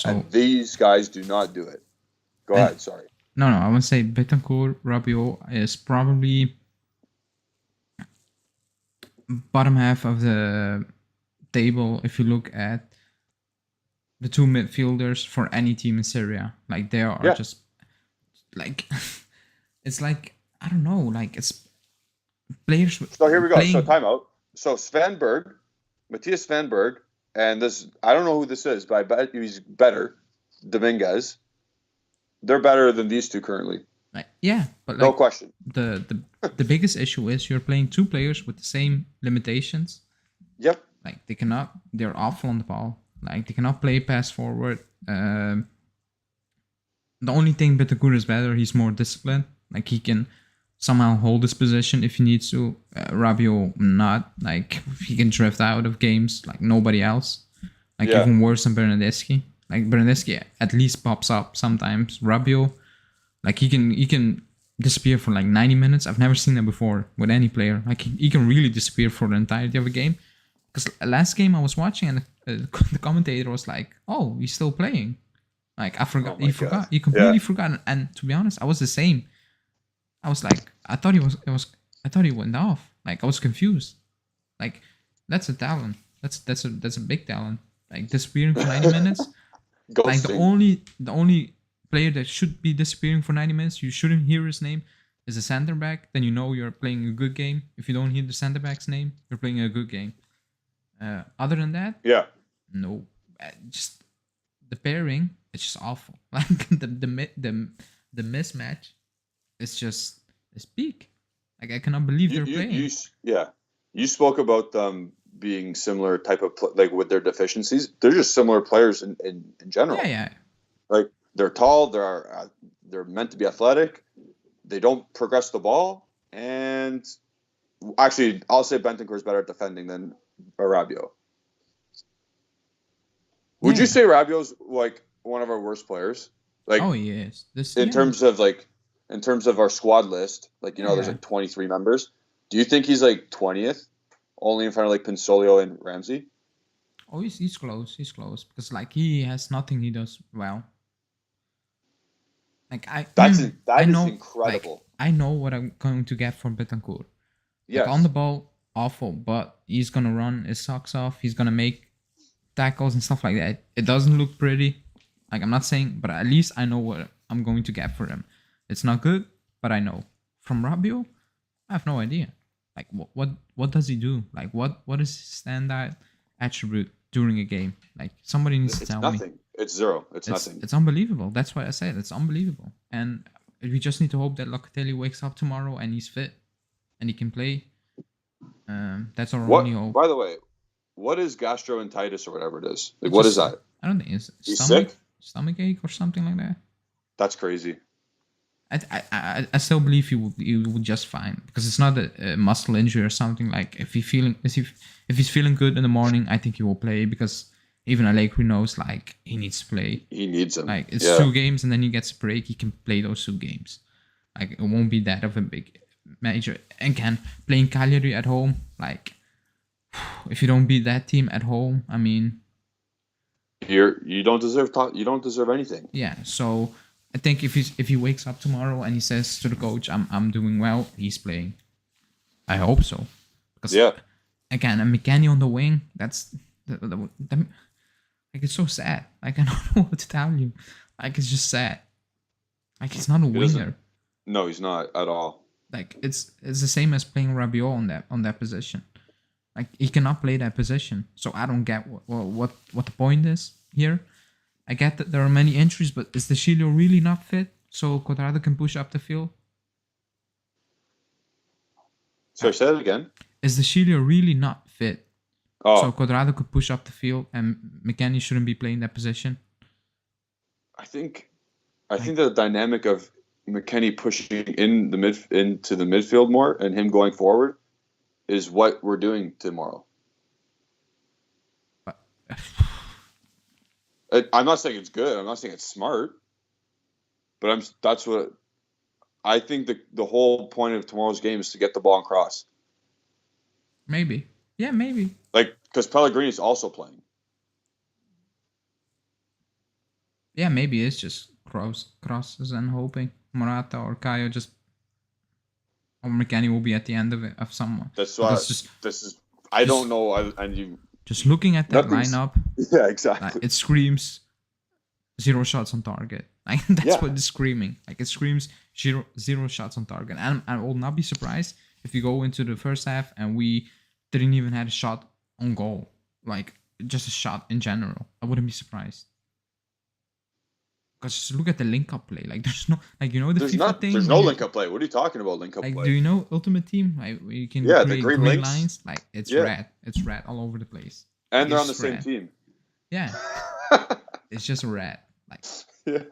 And these guys do not do it. Go ahead, sorry. No, I want to say Bentancur, Rabiot is probably bottom half of the table, if you look at the two midfielders for any team in Syria, like they are just like it's like I don't know, like it's players So here we go. So playing. timeout. So Svanberg, Matthias Svanberg, and this I don't know who this is, but I bet he's better. Dominguez. They're better than these two currently. Like, yeah, but like No question. the biggest issue is you're playing two players with the same limitations. Yep. Like they're awful on the ball. Like they cannot play pass forward. The only thing Bentancur is better, he's more disciplined. Like he can somehow hold his position if he needs to. Rabiot not. Like he can drift out of games like nobody else. Like even worse than Bernardeschi. Like Bernardeschi at least pops up sometimes. Rabiot, like he can disappear for like 90 minutes. I've never seen that before with any player. Like he can really disappear for the entirety of a game. Because last game I was watching and the commentator was like, "Oh, he's still playing." Like I forgot. Oh forgot. He completely forgot. And to be honest, I was the same. I was like, I thought he went off. Like I was confused. Like that's a talent. That's a big talent. Like disappearing for 90 minutes. Like the only player that should be disappearing for 90 minutes, you shouldn't hear his name, is a center back. Then you know you're playing a good game. If you don't hear the center back's name, you're playing a good game. Other than that, no. Just the pairing, it's just awful. Like the mismatch, it's peak. Like I cannot believe they're playing. You spoke about them being similar type of like with their deficiencies. They're just similar players in general. Yeah. Like they're tall. They're meant to be athletic. They don't progress the ball. And actually, I'll say Bentancur is better at defending than Rabiot. Would you say Rabiot's like one of our worst players? Like, oh yes, in terms of our squad list, like there's like 23 members. Do you think he's like 20th, only in front of like Pinsolio and Ramsey? Oh, he's close. He's close because like he has nothing he does well. Like that is incredible. Like, I know what I'm going to get from Bentancur. Yes. Like, on the ball, awful, but he's gonna run his socks off. He's gonna make tackles and stuff like that. It doesn't look pretty. Like I'm not saying, but at least I know what I'm going to get for him. It's not good, but I know. From Rabiot, I have no idea. Like what does he do? Like what is his standout attribute during a game? Like somebody needs to tell nothing. me. It's zero. It's nothing. It's unbelievable. That's why I said it's unbelievable. And we just need to hope that Locatelli wakes up tomorrow and he's fit and he can play. That's our only hope. By the way, what is gastroenteritis or whatever it is? Like, what is that? I don't think it's stomach ache or something like that. That's crazy. I still believe he will just fine because it's not a muscle injury or something. Like if he's feeling good in the morning, I think he will play because even Allegri knows like he needs to play. He needs him. Like it's 2 games and then he gets a break. He can play those 2 games. Like it won't be that of a big major. Again, playing Cagliari at home, like if you don't beat that team at home, I mean, you don't deserve anything. Yeah, so I think if he wakes up tomorrow and he says to the coach, "I'm doing well," he's playing. I hope so, because again, a McKennie on the wing, that's like it's so sad. Like I don't know what to tell you. Like it's just sad. Like he's not a winger. No, he's not at all. Like it's the same as playing Rabiot on that position. Like he cannot play that position. So I don't get what the point is here. I get that there are many injuries, but is the Chilio really not fit so Quadrado can push up the field? Sorry, say that again. Is the Chilio really not fit? Oh. So Quadrado could push up the field and McKennie shouldn't be playing that position? I think the dynamic of McKennie pushing into the midfield more and him going forward is what we're doing tomorrow. I'm not saying it's good. I'm not saying it's smart. But that's what I think the whole point of tomorrow's game is to get the ball and cross. Maybe. Yeah, maybe. Like, because Pellegrini's also playing. Yeah, maybe it's just crosses and hoping Morata or Caio or McKennie will be at the end of someone. That's why this is. I don't know. And you Just looking at that Nothing's- lineup, Yeah, exactly. it screams 0 shots on target. Like that's Yeah. what it's screaming. Like it screams zero shots on target. And I will not be surprised if we go into the first half and we didn't even have a shot on goal. Like just a shot in general. I wouldn't be surprised. Because just look at the link up play. Like there's no, like, you know, the FIFA thing. There's no link up play. What are you talking about, link up Like, play? do you know Ultimate Team? Like, you can Yeah, the create green green links. lines. Like, it's Yeah. red. It's red all over the place. And they're on the It's same red. team. Yeah, it's just red. Like, Yeah.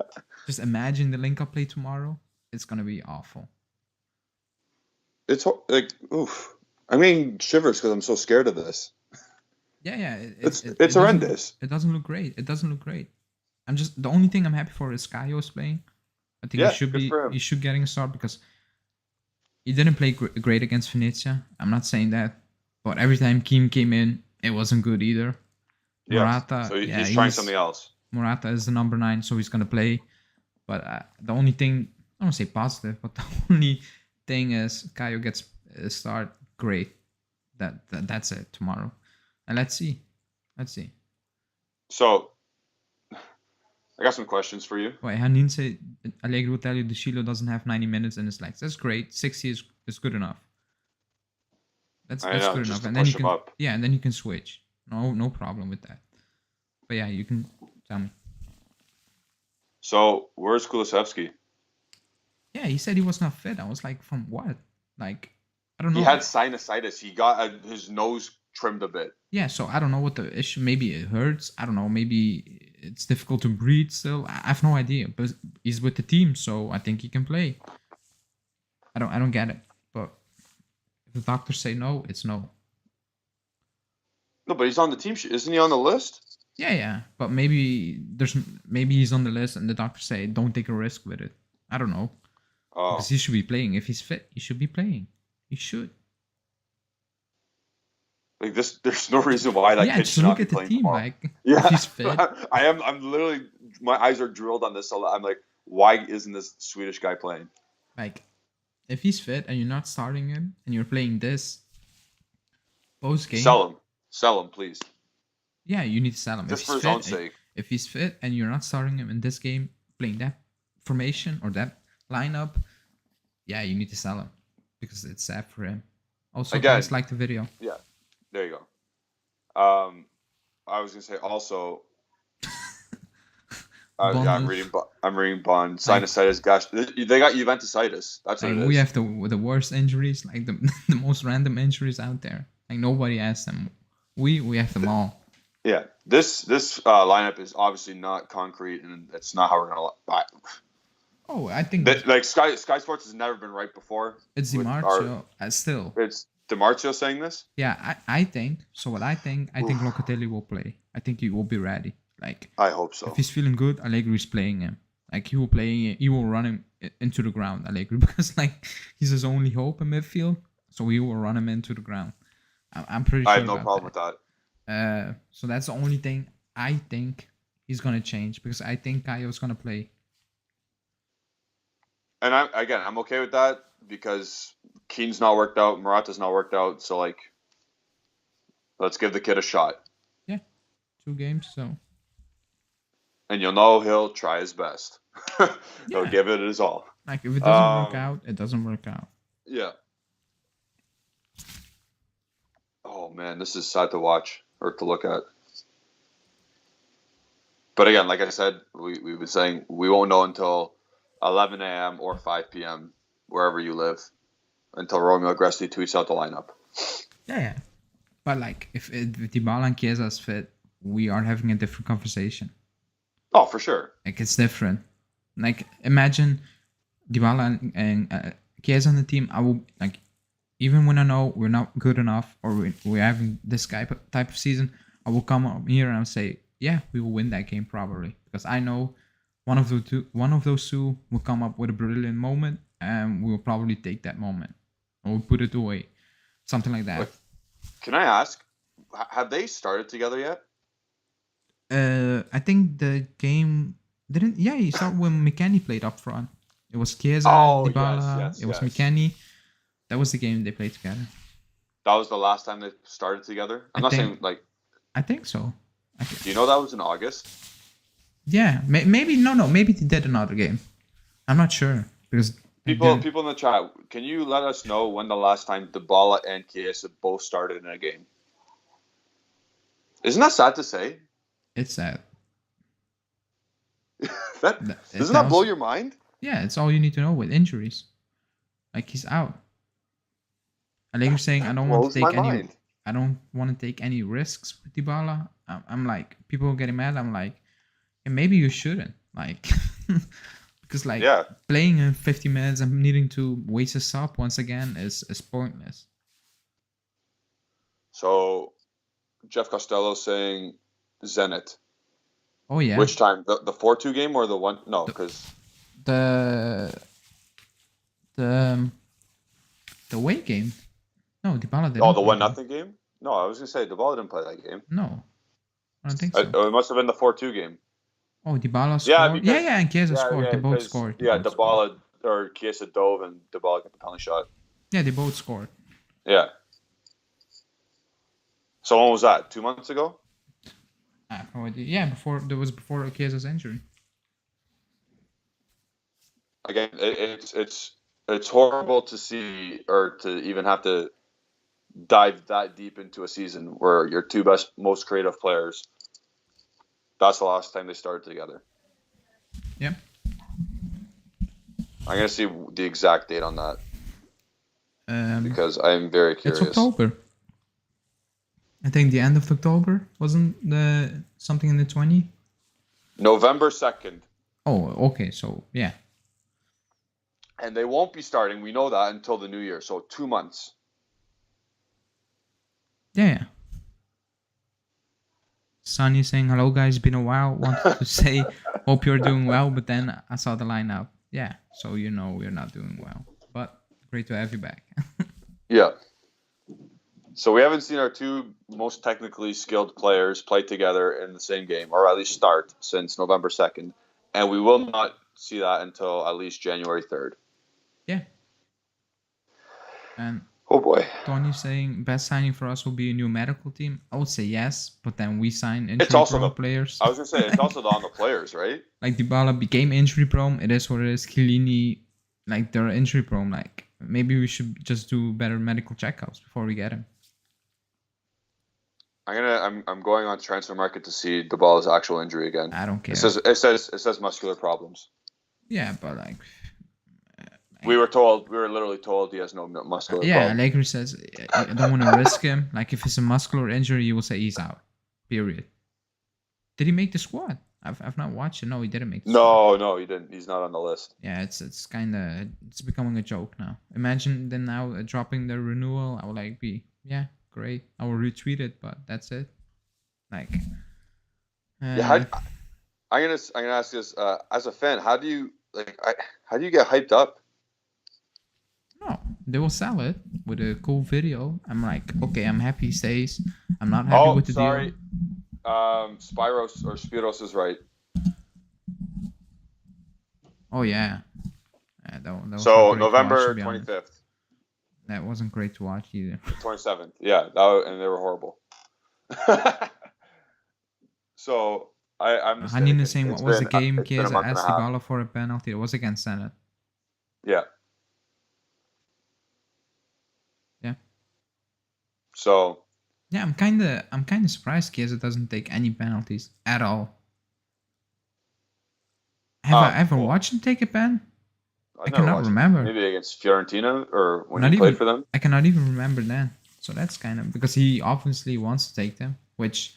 just imagine the link up play tomorrow. It's gonna be awful. It's like, oof. I mean, shivers because I'm so scared of this. Yeah. It's doesn't- horrendous. It doesn't look great. It doesn't look great. I'm just, the only thing I'm happy for is Kaio's playing. I think Yeah, he should good be. for him. He should getting a start because he didn't play great against Venezia. I'm not saying that, but every time Kim came in, it wasn't good either. Yeah. Morata, So he's trying something else. Morata is the number 9, so he's gonna play. But the only thing, I don't say positive, but the only thing is Caio gets a start. Great. That's it tomorrow, and let's see. So I got some questions for you. Wait, Hanin said Allegri will tell you De Chilo doesn't have 90 minutes in his legs. That's great. 60 is good enough. That's I know, good just enough, to and then push you him can up. and then you can switch. No problem with that. But yeah, you can tell me. So where's Kulusevski? Yeah, he said he was not fit. I was like, from what? Like, I don't know. He had sinusitis. He got his nose trimmed a bit. Yeah, so I don't know what the issue. Maybe it hurts. I don't know. Maybe it's difficult to breathe still. I have no idea. But he's with the team, so I think he can play. I don't get it. But if the doctors say no, it's no. No, but he's on the team. Isn't he on the list? Yeah. But maybe he's on the list, and the doctors say don't take a risk with it. I don't know. Oh, Because he should be playing. If he's fit, he should be playing. He should. like this. There's no reason why that Yeah, kid just should not look be at the playing team. tomorrow. Like, Yeah, if he's fit. I'm literally. My eyes are drilled on this. I'm like, why isn't this Swedish guy playing? Like, if he's fit and you're not starting him and you're playing this post game, Sell him, please, yeah, you need to sell him. just If for he's his own fit, sake. if he's fit and you're not starting him in this game, playing that formation or that lineup, yeah, you need to sell him because it's sad for him. Also, Again. guys, like the video. Yeah, there you go. I was gonna say also. Yeah, I'm reading Bond. Sinusitis. Gosh, they got Juventositis. That's what Like, it is. we have the worst injuries, like the the most random injuries out there. Like nobody has them. We have them all. Yeah, this lineup is obviously not concrete, and it's not how we're gonna. Oh, I think Like Sky Sports has never been right before. it's Di with Marzio. Still, It's DiMarzio saying this. yeah, I think so. What I think Locatelli will play. I think he will be ready. Like, I hope so. if he's feeling good, Allegri is playing him. Like, he will run him into the ground, Allegri, because like he's his only hope in midfield. So he will run him into the ground. I'm pretty sure. I have no about problem that. with that. So that's the only thing I think he's gonna change because I think Caio's gonna play. And I'm okay with that because Keane's not worked out, Morata's not worked out. So like, let's give the kid a shot, 2 games, so and you'll know he'll try his best. He'll Yeah. give it his all. like if it doesn't work out, it doesn't work out. Yeah. Oh man, this is sad to watch or to look at. But again, like I said, we've been saying we won't know until 11 a.m. or 5 p.m. wherever you live until Romeo Agresti tweets out the lineup. Yeah. But like if Dybala and Chiesa is fit, we are having a different conversation. Oh, for sure. Like it's different. Like imagine Dybala and Chiesa on the team. I will like, even when I know we're not good enough or we're having this type of season, I will come up here and I'll say, yeah, we will win that game probably because I know one of those two will come up with a brilliant moment and we will probably take that moment or we'll put it away, something like that. Can I ask, have they started together yet? I think the game didn't. Yeah, you saw when McKennie played up front. It was Chiesa, Oh, Dybala. yes, it was yes. McKennie. That was the game they played together. That was the last time they started together. I'm not saying like. I think so. Do you know that was in August? Yeah, maybe maybe they did another game. I'm not sure because People in the chat, can you let us know when the last time Dybala and Chiesa both started in a game? Isn't that sad to say? it's sad. Doesn't that blow your mind? Yeah, it's all you need to know with injuries. Like he's out. Allegri saying I don't want to take any. I don't want to take any risks with Dybala. I'm like, people are getting mad. I'm like, yeah, maybe you shouldn't. Like, because like playing in 50 minutes and needing to waste a sub once again is pointless. So, Jeff Costello saying Zenit. Oh yeah. Which time? The 4-2 game or the one? No, because the away game. No, Dybala didn't. Oh, the 1-0 game? No, I was gonna say Dybala didn't play that game. No, I don't think so. It must have been the 4-2 game. Oh, Dybala scored. Yeah, and Chiesa scored. Yeah, they both scored. Dybala or Chiesa dove and Dybala got the penalty shot. Yeah, they both scored. Yeah. So when was that? 2 months ago? I have no idea. Yeah, before Chiesa's injury. Again, it's horrible to see or to even have to dive that deep into a season where your two best, most creative players, that's the last time they started together. Yep. I'm going to see the exact date on that because I'm very curious. It's October. I think the end of October, wasn't something in the 20? November 2nd. Oh, okay. So, yeah. And they won't be starting, we know that, until the new year. So 2 months. Yeah. Sonny saying, hello guys, been a while. Wanted to say, hope you're doing well. But then I saw the lineup. Yeah. So you know we're not doing well. But great to have you back. Yeah. So we haven't seen our two most technically skilled players play together in the same game, or at least start, since November 2nd. And we will not see that until at least January 3rd. Yeah. And oh boy. Tony saying best signing for us will be a new medical team. I would say yes, but then we sign injury-prone players. I was going to say, it's also on the players, right? Like Dybala became injury-prone. It is what it is. Chiellini, like they're injury-prone. Like maybe we should just do better medical checkups before we get him. I'm going on transfer market to see Dybala's actual injury again. I don't care. It says muscular problems. Yeah, but like we were literally told he has no muscular yeah, problem. Allegri says I don't want to risk him. Like if it's a muscular injury, you will say he's out. Period. Did he make the squad? I've not watched it. No, he didn't make the squad. No, he didn't. He's not on the list. Yeah, it's becoming a joke now. Imagine them now dropping their renewal. I would like be great. I will retweet it, but that's it. Like, I'm gonna ask this as a fan. How do you get hyped up? No, they will sell it with a cool video. I'm like, okay, I'm happy he stays. I'm not happy with the deal. Spiros is right. Oh yeah. That so November 25th. That wasn't great to watch either. 27th, yeah, and they were horrible. So I'm just Hanina saying, what was the game? Chiesa asked Dybala for a penalty. It was against Senate. Yeah. Yeah. So. Yeah, I'm kind of surprised Chiesa doesn't take any penalties at all. Have I ever watched him take a pen? I cannot remember. Maybe against Fiorentina or when he played for them. I cannot even remember then. So that's kind of because he obviously wants to take them, which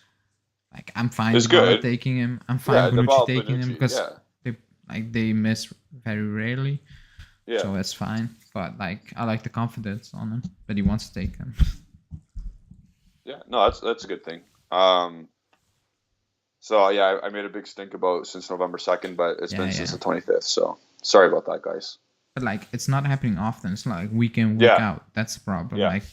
like I'm fine with taking him. I'm fine with Bonucci taking him because they miss very rarely. Yeah. So that's fine. But like I like the confidence on him that he wants to take them. Yeah, no, that's a good thing. So yeah, I made a big stink about since November 2nd, but it's been since the 25th. So sorry about that, guys. But like, it's not happening often. It's not like week in, week out. That's the problem. Yeah. Like,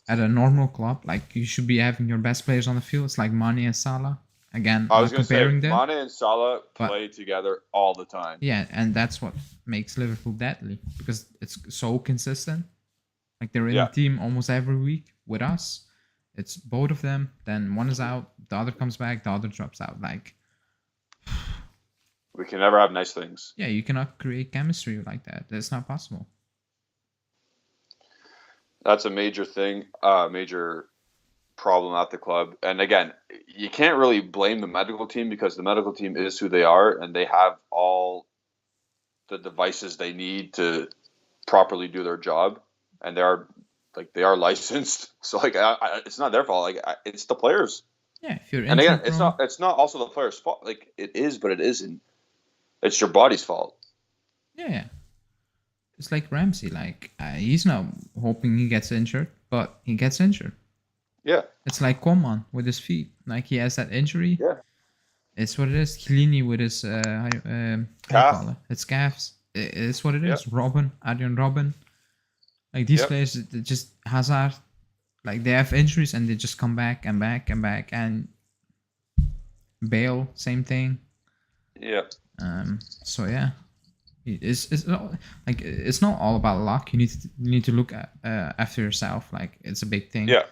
at a normal club, like you should be having your best players on the field. It's like Mane and Salah. Again, I was going to say Mane and Salah play together all the time. Yeah, and that's what makes Liverpool deadly because it's so consistent. Like they're in the team almost every week with us. It's both of them. Then one is out, the other comes back, the other drops out. Like, We can never have nice things. yeah, you cannot create chemistry like that. That's not possible. That's a major thing, major problem at the club. And again, you can't really blame the medical team because the medical team is who they are, and they have all the devices they need to properly do their job, and they are licensed. So like, it's not their fault. Like, it's the players. Yeah, if you're And again, injury it's not also the players' fault. Like, it is, but it isn't. It's your body's fault. Yeah. It's like Ramsey. Like, he's not hoping he gets injured, but he gets injured. Yeah. It's like Coman with his feet. Like, he has that injury. Yeah. It's what it is. Chiellini with his how you call it? It's calves. It's what it is. Yep. Adrian Robin. Like, these players, they just Hazard. Like, they have injuries and they just come back and back and back. And Bale, same thing. Yeah. So yeah, it's not, like, it's not all about luck. You need to look at, after yourself. Like, it's a big thing. Yeah.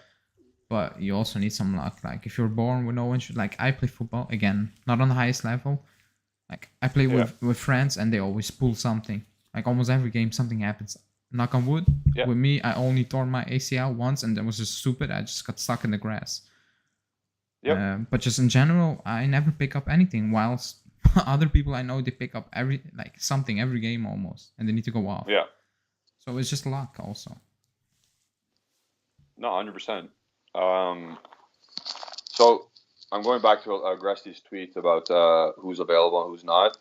But you also need some luck. Like, if you're born with no injury, like I play football again, not on the highest level. Like, I play with friends and they always pull something. Like, almost every game something happens. Knock on wood. Yeah. With me, I only tore my ACL once, and that was just stupid. I just got stuck in the grass. Yep. But just in general, I never pick up anything. Whilst other people I know, they pick up something every game almost, and they need to go off. Yeah. So it's just luck also. No, 100%. So I'm going back to Gresty's tweet about who's available and who's not.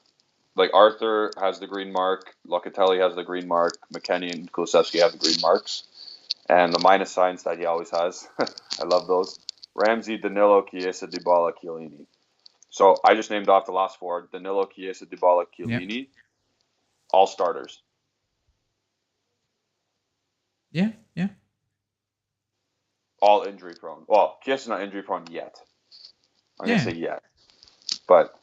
Like, Arthur has the green mark, Locatelli has the green mark, McKennie and Kulusevski have the green marks, and the minus signs that he always has. I love those. Ramsey, Danilo, Chiesa, Dybala, Chiellini. So I just named off the last four: Danilo, Chiesa, Dybala, Chiellini, all starters. Yeah. All injury prone. Well, Chiesa's not injury prone yet. I'm gonna say yet, but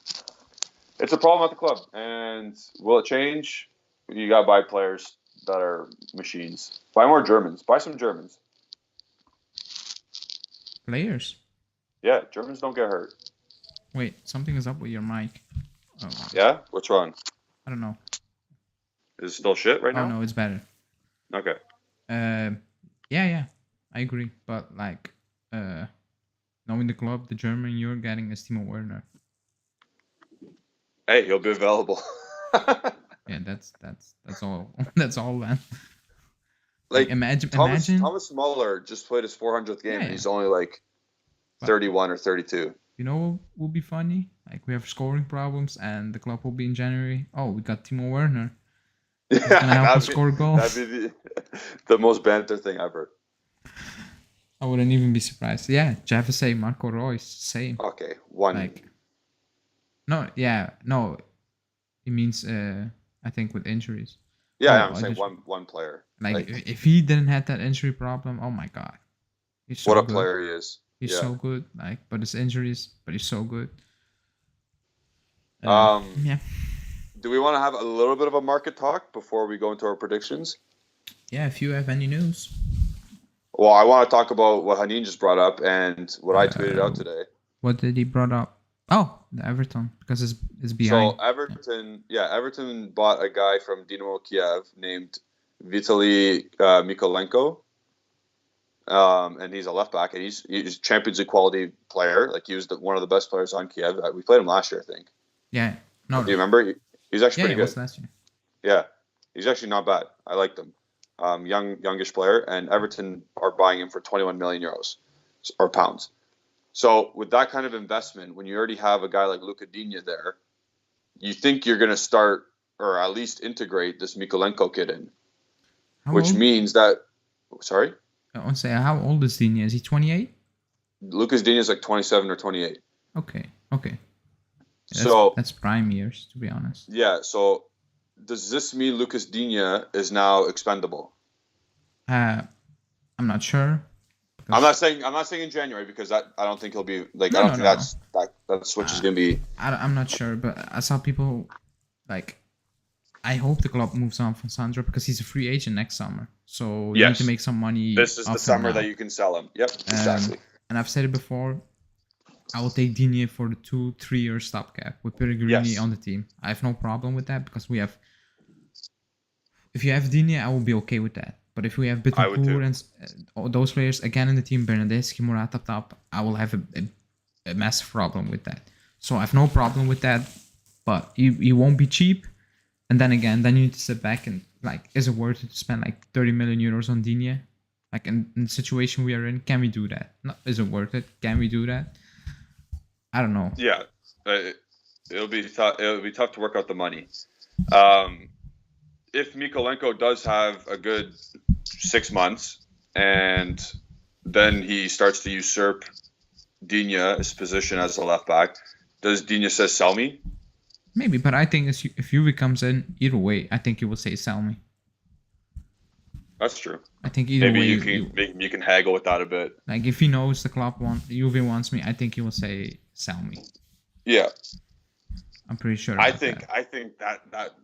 it's a problem at the club. And will it change? You gotta buy players that are machines. Buy more Germans. Buy some Germans. Players. Yeah, Germans don't get hurt. Wait, something is up with your mic. Oh. Yeah? What's wrong? I don't know. Is it still shit right now? Oh no, it's better. Okay. Yeah. I agree. But like, knowing the club, the German you're getting is Timo Werner. Hey, he'll be available. Yeah, that's all. That's all, man. Like, imagine Thomas Muller just played his 400th game, and he's only like 31 or 32. You know what will be funny? Like, we have scoring problems, and the club will be in January. Oh, we got Timo Werner. He's gonna help us score goals. That'd be the most banter thing ever. I wouldn't even be surprised. Yeah, Jefferson, Marco Reus, same. Okay, one. Like, no. It means I think with injuries. Yeah, I'm saying one player. Like, if he didn't have that injury problem, oh my god, he's so what a good. player he is. He's so good. Like, but his injuries, but he's so good. Yeah. Do we want to have a little bit of a market talk before we go into our predictions? Yeah, if you have any news. Well, I want to talk about what Hanin just brought up and what I tweeted out today. What did he brought up? Oh, the Everton, because it's behind. So Everton bought a guy from Dynamo Kiev named Vitaly Mikolenko. And he's a left back, and he's Champions League quality player. Like, he was one of the best players on Kiev. We played him last year, I think. Yeah. No. Do you remember? He's actually pretty good. Was last year. Yeah, he's actually not bad. I liked him. Youngish player, and Everton are buying him for 21 million euros or pounds. So with that kind of investment, when you already have a guy like Luka Digne there, you think you're going to start or at least integrate this Mikolenko kid in, which means that. Sorry. I want to say, how old is Digne? Is he 28? Lucas Digne is like 27 or 28. Okay. That's prime years, to be honest. Yeah. So does this mean Lucas Digne is now expendable? I'm not sure. I'm not saying in January, because I don't think he'll be like. I don't think that switch is gonna be. I'm not sure, but I saw people like. I hope the club moves on from Sandro, because he's a free agent next summer. So you need to make some money. This is the summer that you can sell him. Yep, exactly. and I've said it before, I will take Digne for the 2-3 year stopgap with Pellegrini Yes. on the team. I have no problem with that because we have. If you have Digne, I will be okay with that. But if we have I would too. Bittencourt and all those players again in the team, Bernadeschi, Morata up top, I will have a massive problem with that. So I have no problem with that. But you won't be cheap. And then again, then you need to sit back and like, is it worth it to spend like 30 million euros on Digne? Like in the situation we are in, can we do that? No, is it worth it? Can we do that? I don't know. Yeah, it'll be tough. It'll be tough to work out the money. If Mikolenko does have a good 6 months, and then he starts to usurp Digne's position as a left back, does Digne say sell me? Maybe, but I think if Juve comes in, either way, I think he will say sell me. That's true. I think either way, you can haggle with that a bit. Like if he knows the club Juve wants me, I think he will say sell me. Yeah, I'm pretty sure. I think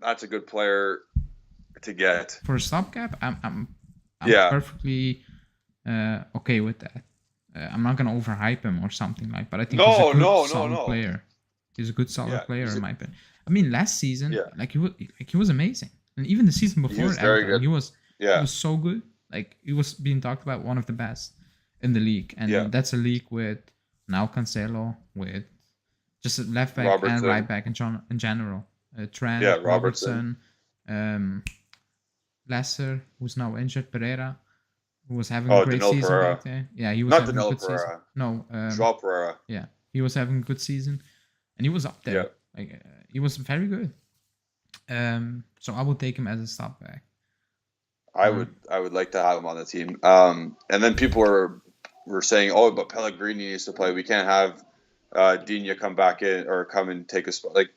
that's a good player to get for a stopgap. I'm perfectly okay with that. I'm not gonna overhype him or something like, but I think he's a good solid player. He's a good solid player in my opinion. I mean, last season, he was amazing, and even the season before, he was very good. He was so good. Like he was being talked about one of the best in the league, and that's a league with now Cancelo, with just a left back and right back in general. Trent, Robertson, Lesser, who's now injured, Pereira, who was having a great season back there. Yeah, he was having a good season. No, Joao Pereira. Yeah, he was having a good season, and he was up there. Yeah. Like he was very good. So I will take him as a stopback. I would like to have him on the team. And then people were saying, oh, but Pellegrini needs to play. We can't have Digne come back in or come and take a spot. Like,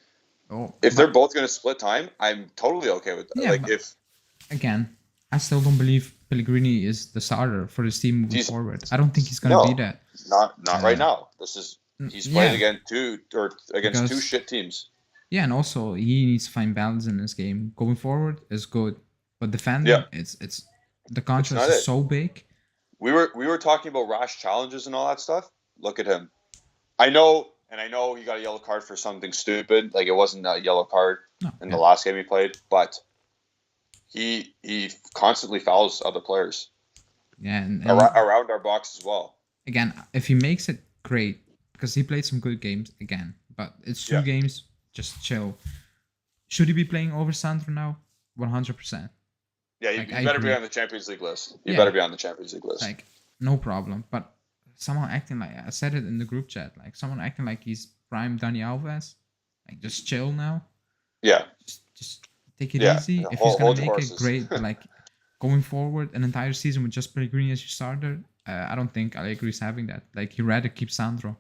if they're both going to split time, I'm totally okay with that. Yeah, again, I still don't believe Pellegrini is the starter for this team moving forward. I don't think he's going to be that. Not right now. He's playing against two shit teams. Yeah, and also he needs to find balance in this game. Going forward is good, but defending, it's the contrast is so big. We were talking about rash challenges and all that stuff. Look at him. I know he got a yellow card for something stupid. Like it wasn't a yellow card in the last game he played, but he constantly fouls other players. Yeah, and around our box as well. Again, if he makes it, great, because he played some good games again. But it's 2 games. Just chill. Should he be playing over Sandro now? 100%. Yeah, you better be on the Champions League list. You better be on the Champions League list. Like, no problem. But someone acting like, I said it in the group chat, like someone acting like he's prime Dani Alves. Like, just chill now. Yeah. Just take it easy. If he's going to make it, great. But like, going forward an entire season with just Pellegrini as your starter, I don't think Allegri's having that. Like, he'd rather keep Sandro.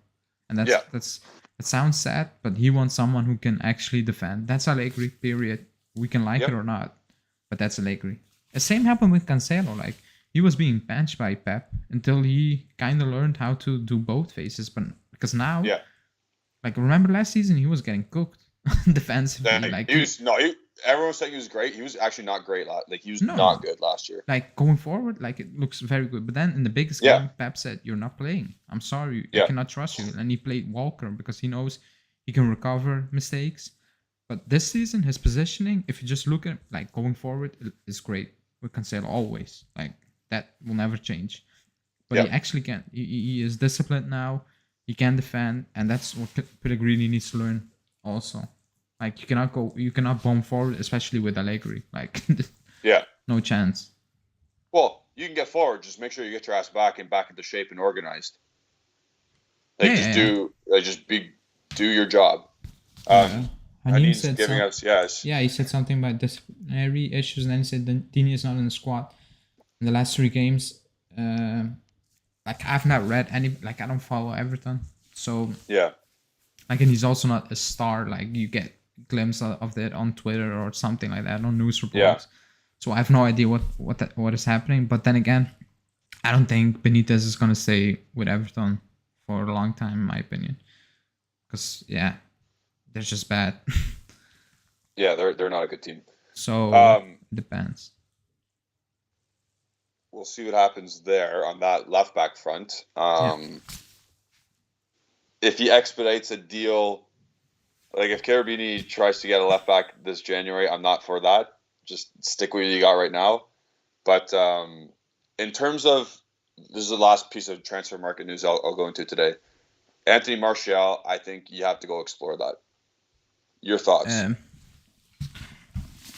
And it sounds sad, but he wants someone who can actually defend. That's Allegri, period. We can like it or not, but that's Allegri. The same happened with Cancelo. Like, he was being benched by Pep until he kind of learned how to do both phases. But because now, like, remember last season, he was getting cooked defensively. Everyone said he was great. He was actually not great. He was not good last year. Like, going forward, like, it looks very good. But then in the biggest game, Pep said, "You're not playing. I'm sorry. I cannot trust you." And he played Walker because he knows he can recover mistakes. But this season, his positioning, if you just look at like going forward, is great with Cancelo always. Like, that will never change. But he actually can. He is disciplined now. He can defend, and that's what Pellegrini needs to learn also. Like, you cannot bomb forward, especially with Allegri. Like, no chance. Well, you can get forward. Just make sure you get your ass back into shape and organized. Do your job. He said he said something about disciplinary issues, and then he said Digne is not in the squad in the last 3 games. Like, I've not read any. Like, I don't follow Everton, so like, and he's also not a star. Like, you get glimpse of that on Twitter or something like that on news reports. So I have no idea what is happening. But then again, I don't think Benitez is gonna stay with Everton for a long time, in my opinion, because they're just bad. They're not a good team. So it depends. we'll see what happens there on that left back front. If he expedites a deal, like if Carabini tries to get a left back this January, I'm not for that. Just stick with what you got right now. But in terms of, this is the last piece of transfer market news I'll go into today. Anthony Martial, I think you have to go explore that. Your thoughts?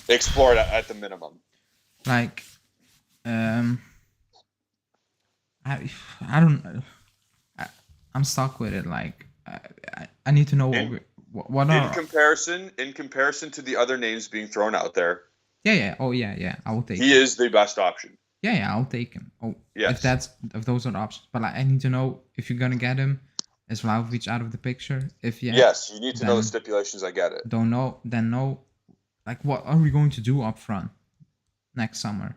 Explore it at the minimum. Like, I don't know. I'm stuck with it. Like, I need to know what are in comparison to the other names being thrown out there. Yeah. Oh yeah. I will take. He is the best option. Yeah. I'll take him. Oh, yes. If those are the options, but like, I need to know if you're gonna get him. Is Vlahovic out of the picture? If yes, you need to know the stipulations. I get it. Don't know. Then no. Like, what are we going to do up front next summer?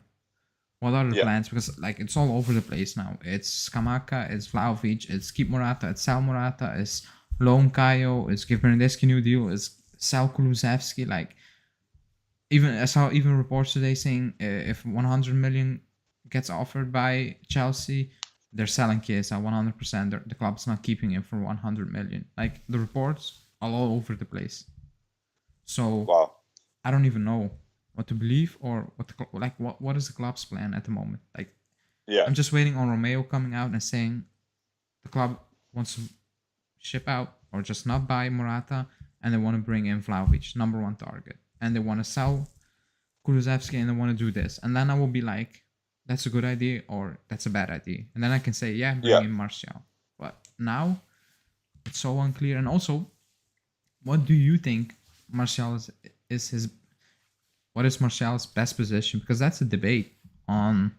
What are the plans? Because like it's all over the place now. It's Skamaka, it's Vlahovic, it's keep Morata, it's sell Morata, it's loan Kayo, it's give Bernardeschi new deal, it's sell Kulusevski. Like, I saw reports today saying if 100 million gets offered by Chelsea, they're selling Chiesa 100%. The club's not keeping him for 100 million. Like, the reports are all over the place. So wow. I don't even know what to believe or what is the club's plan at the moment. Like, I'm just waiting on Romeo coming out and saying the club wants to ship out or just not buy Morata, and they want to bring in Vlahovic, number one target, and they want to sell Kulusevski, and they want to do this, and then I will be like, that's a good idea or that's a bad idea, and then I can say bring in Martial. But now it's so unclear. And also, what do you think Martial is his? What is Martial's best position? Because that's a debate on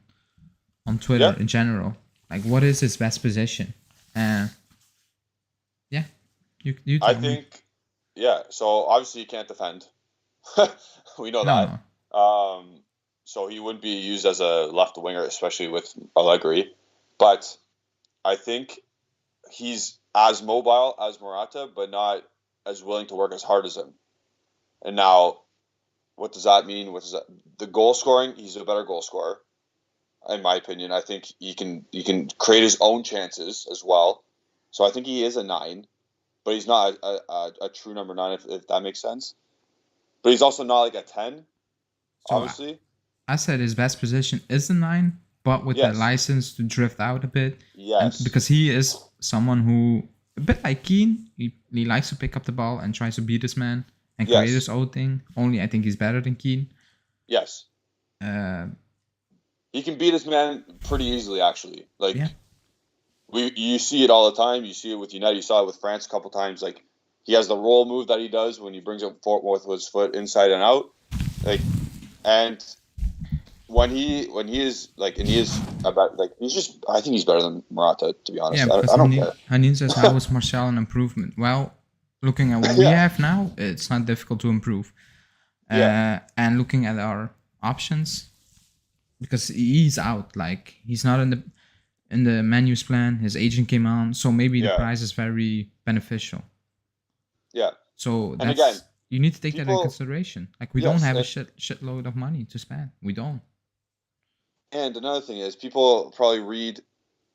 Twitter in general. Like, what is his best position? You tell me. So obviously you can't defend. We know that. So he wouldn't be used as a left winger, especially with Allegri. But I think he's as mobile as Morata, but not as willing to work as hard as him. And now, what does that mean? The goal scoring? He's a better goal scorer, in my opinion. I think he can create his own chances as well. So I think he is a 9, but he's not a true number 9, if that makes sense. But he's also not like a 10, obviously. I said his best position is the 9, but with the license to drift out a bit. Yes. And because he is someone who, a bit like Keane, he likes to pick up the ball and tries to beat his man and create his own thing. Only I think he's better than Keane. Yes. He can beat his man pretty easily, actually. Like, you see it all the time. You see it with United. You saw it with France a couple times. Like, he has the roll move that he does when he brings it forward with his foot inside and out. Like, and when he is like, and he is about like, he's just, I think he's better than Morata, to be honest. I don't care. Hanin says, how was Martial an improvement? Well, looking at what we have now, it's not difficult to improve. And looking at our options, because he's out, like, he's not in the Manu's plan. His agent came on, so maybe the price is very beneficial. Yeah. So that's, again, you need to take that into consideration. Like, we don't have a shitload of money to spend. We don't. And another thing is, people probably read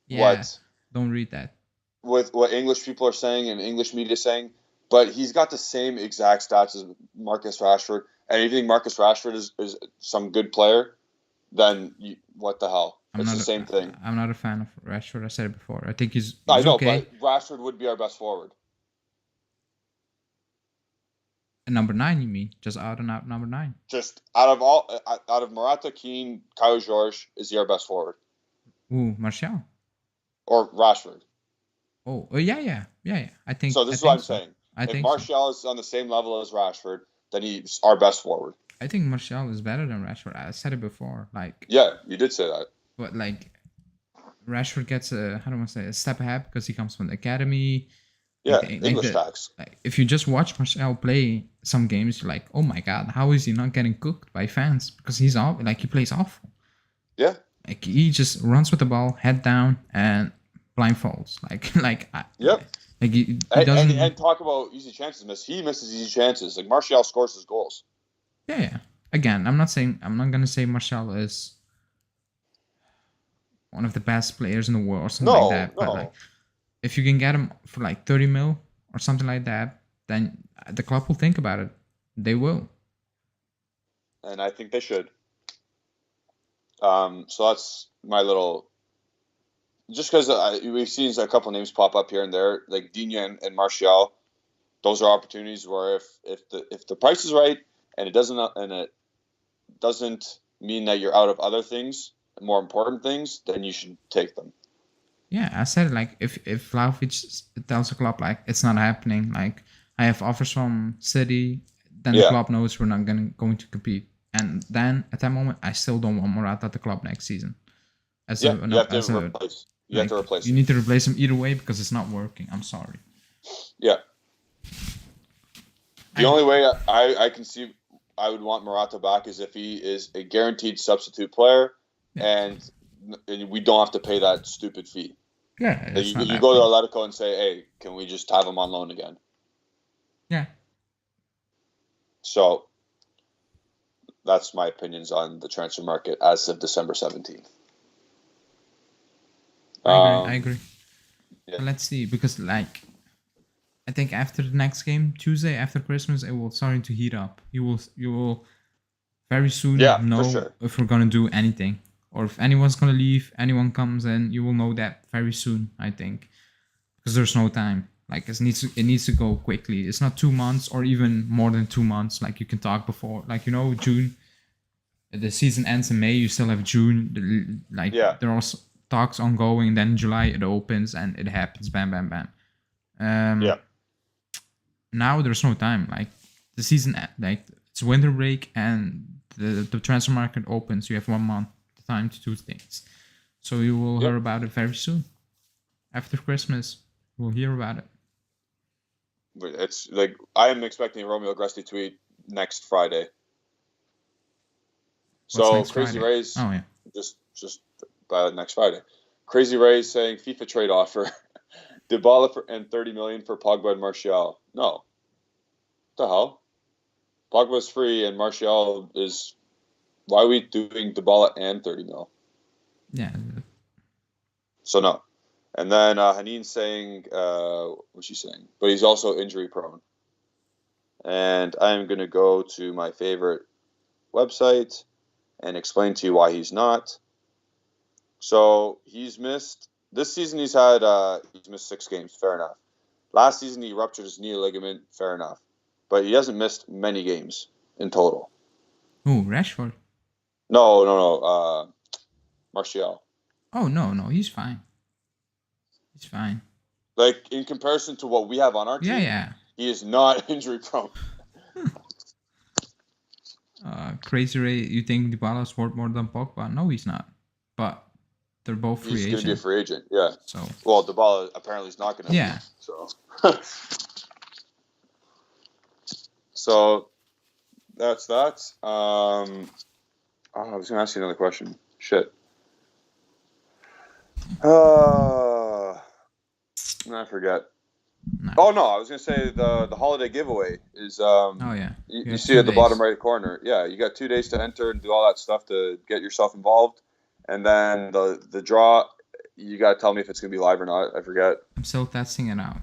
don't read that. With what English people are saying and English media saying, but he's got the same exact stats as Marcus Rashford. And if you think Marcus Rashford is some good player, then what the hell? It's the same thing. I'm not a fan of Rashford. I said it before. I think he's I know, okay. But Rashford would be our best forward. Number 9, you mean? Just out and out number 9. Just out of Morata, Keane, Caio Jorge, is he our best forward? Ooh, Martial. Or Rashford. Oh, yeah. I think so. This is what I'm saying. If Martial is on the same level as Rashford, then he's our best forward. I think Martial is better than Rashford. I said it before. Like, yeah, you did say that. But like, Rashford gets a step ahead because he comes from the academy. Yeah, English facts. Like, if you just watch Martial play some games, you're like, oh my god, how is he not getting cooked by fans? Because he plays awful. Yeah. Like, he just runs with the ball, head down, and blindfolds. Yep. Like, he doesn't. And talk about easy chances. He misses easy chances. Like, Martial scores his goals. Yeah. Again, I'm not gonna say Martial is one of the best players in the world or something like that. But like, if you can get him for like 30 mil or something like that, then the club will think about it. They will. And I think they should. So that's my little. Just because we've seen a couple names pop up here and there, like Digne and Martial. Those are opportunities where if the price is right and it doesn't mean that you're out of other things, more important things, then you should take them. Yeah, I said like if Vlahovic tells a club like it's not happening, like I have offers from City, then the club knows we're not going to compete, and then at that moment I still don't want Morata at the club next season. You have to replace. You need to replace him either way because it's not working. I'm sorry. Yeah. The only way I can see I would want Morata back is if he is a guaranteed substitute player, and we don't have to pay that stupid fee. Yeah, you go to Atletico and say, "Hey, can we just have him on loan again?" Yeah. So that's my opinions on the transfer market as of December 17th. I agree. Yeah. Let's see, because like I think after the next game, Tuesday after Christmas, it will start to heat up. You will very soon know if we're gonna do anything, or if anyone's gonna leave, anyone comes in. You will know that very soon, I think, because there's no time. Like it needs to go quickly. It's not 2 months or even more than 2 months. Like you can talk before, like June. The season ends in May. You still have June. There are talks ongoing. And then in July it opens and it happens. Bam, bam, bam. Now there's no time. Like the season, like it's winter break and the transfer market opens. You have 1 month time to do things. So you will hear about it very soon. After Christmas, we'll hear about it. It's like I am expecting a Romeo Gresti tweet next Friday. Crazy Rays. Oh yeah. Just by next Friday. Crazy Rays saying FIFA trade offer. Dybala and 30 million for Pogba and Martial. No. What the hell? Pogba's free and Martial is. Why are we doing Dybala and 30 mil? Yeah. So no. And then Haneen saying, what's she saying? But he's also injury prone. And I'm going to go to my favorite website and explain to you why he's not. So he's missed. This season he's missed 6 games. Fair enough. Last season he ruptured his knee ligament. Fair enough. But he hasn't missed many games in total. Who, Rashford? No. Martial. Oh, no. He's fine. He's fine. Like, in comparison to what we have on our team, he is not injury prone. Crazy Ray, you think Dybala's worth more than Pogba? No, he's not. But they're both free agents. He's going to be a free agent, yeah. So. Well, Dybala apparently is not going to be. Yeah. So, that's that. I was going to ask you another question. Shit. I forget. No. Oh no, I was gonna say the holiday giveaway is you see at the bottom right corner. Yeah, you got 2 days to enter and do all that stuff to get yourself involved, and then the draw. You gotta tell me if it's gonna be live or not. I forget. I'm still testing it out.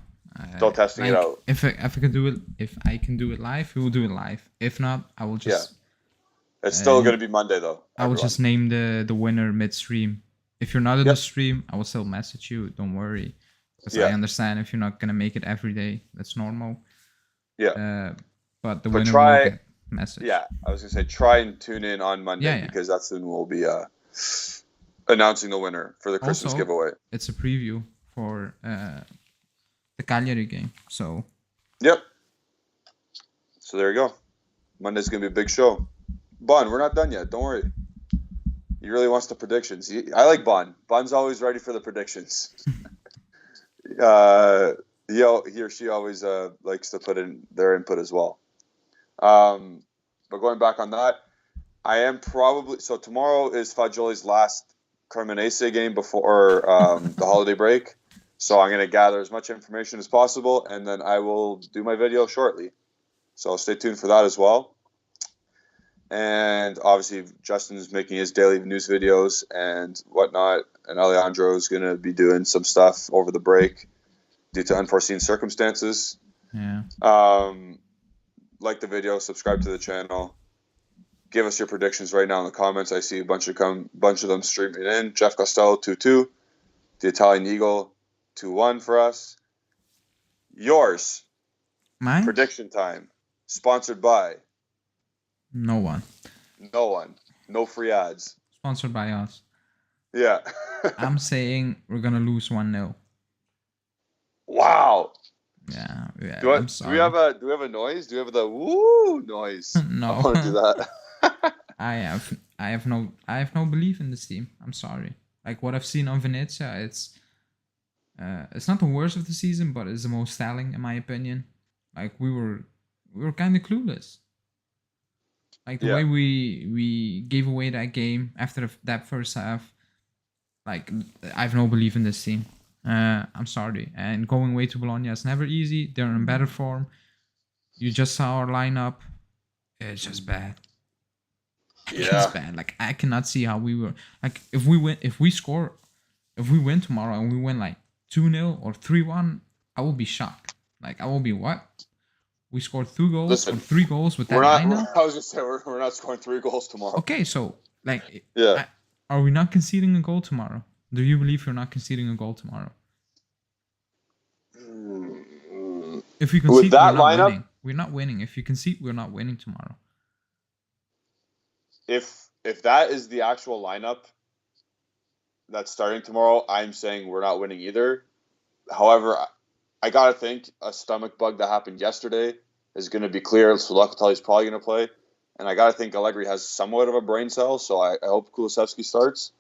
Still testing it out. If I can do it live, we will do it live. If not, I will just. Yeah. It's still gonna be Monday though. I will just name the winner midstream. If you're not in the stream, I will still message you. Don't worry. Because I understand if you're not going to make it every day. That's normal. Yeah. But the winner will get message. Yeah, I was going to say try and tune in on Monday because that's when we'll be announcing the winner for the Christmas giveaway. It's a preview for the Cagliari game. So. Yep. So there you go. Monday's going to be a big show. Bon, we're not done yet. Don't worry. He really wants the predictions. I like Bon. Bon's always ready for the predictions. He or she always likes to put in their input as well. But going back on that, I am so tomorrow is Fagioli's last Cremonese game before the holiday break. So I'm going to gather as much information as possible, and then I will do my video shortly. So stay tuned for that as well. And obviously, Justin's making his daily news videos and whatnot. And Alejandro's going to be doing some stuff over the break due to unforeseen circumstances. Yeah. Like the video, subscribe to the channel. Give us your predictions right now in the comments. I see a bunch of them streaming in. Jeff Costello 2-2, the Italian Eagle 2-1 for us. Yours. Mine? Prediction time. Sponsored by No one. no one. No free ads. Sponsored by us. Yeah. I'm saying we're gonna lose 1-0. Wow. Yeah. Do we have a noise? Do we have the woo noise? No. I want to do that. I have no belief in this team. I'm sorry. Like what I've seen on Venezia, it's not the worst of the season, but it's the most telling in my opinion. Like we were kind of clueless. Like the way we gave away that game after that first half. Like I have no belief in this team. I'm sorry. And going away to Bologna is never easy. They're in better form. You just saw our lineup. It's just bad. Yeah. It's bad. Like I cannot see how we were. Like if we win tomorrow and we win like 2-0 or 3-1, I will be shocked. Like I will be what? We scored 2 goals or 3 goals with that lineup. I was just saying we're not scoring 3 goals tomorrow. Okay, so like yeah. Are we not conceding a goal tomorrow? Do you believe you're not conceding a goal tomorrow? If we concede, that we're not lineup, winning. We're not winning. If you concede, we're not winning tomorrow. If that is the actual lineup that's starting tomorrow, I'm saying we're not winning either. However, I gotta think a stomach bug that happened yesterday is going to be clear. So Locatelli's probably going to play. And I got to think Allegri has somewhat of a brain cell, so I hope Kulusevski starts.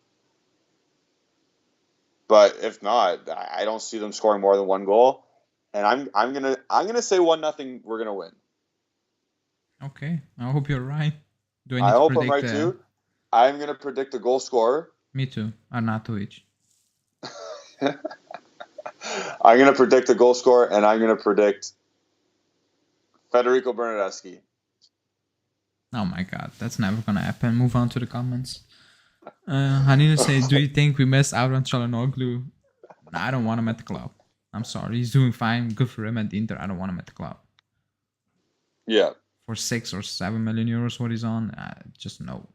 But if not, I don't see them scoring more than 1 goal. And I'm gonna say 1-0. We're gonna win. Okay, I hope you're right. Do I need I to hope I'm predict right too. I'm gonna predict the goal scorer. Me too, Arnautovic. I'm gonna predict the goal scorer, and I'm gonna predict Federico Bernardeschi. Oh my god, that's never gonna happen. Move on to the comments. Hanina say, do you think we missed out on Çalhanoğlu? Nah, I don't want him at the club. I'm sorry, he's doing fine. Good for him at the Inter. I don't want him at the club. Yeah. For 6 or 7 million euros, what he's on, just no.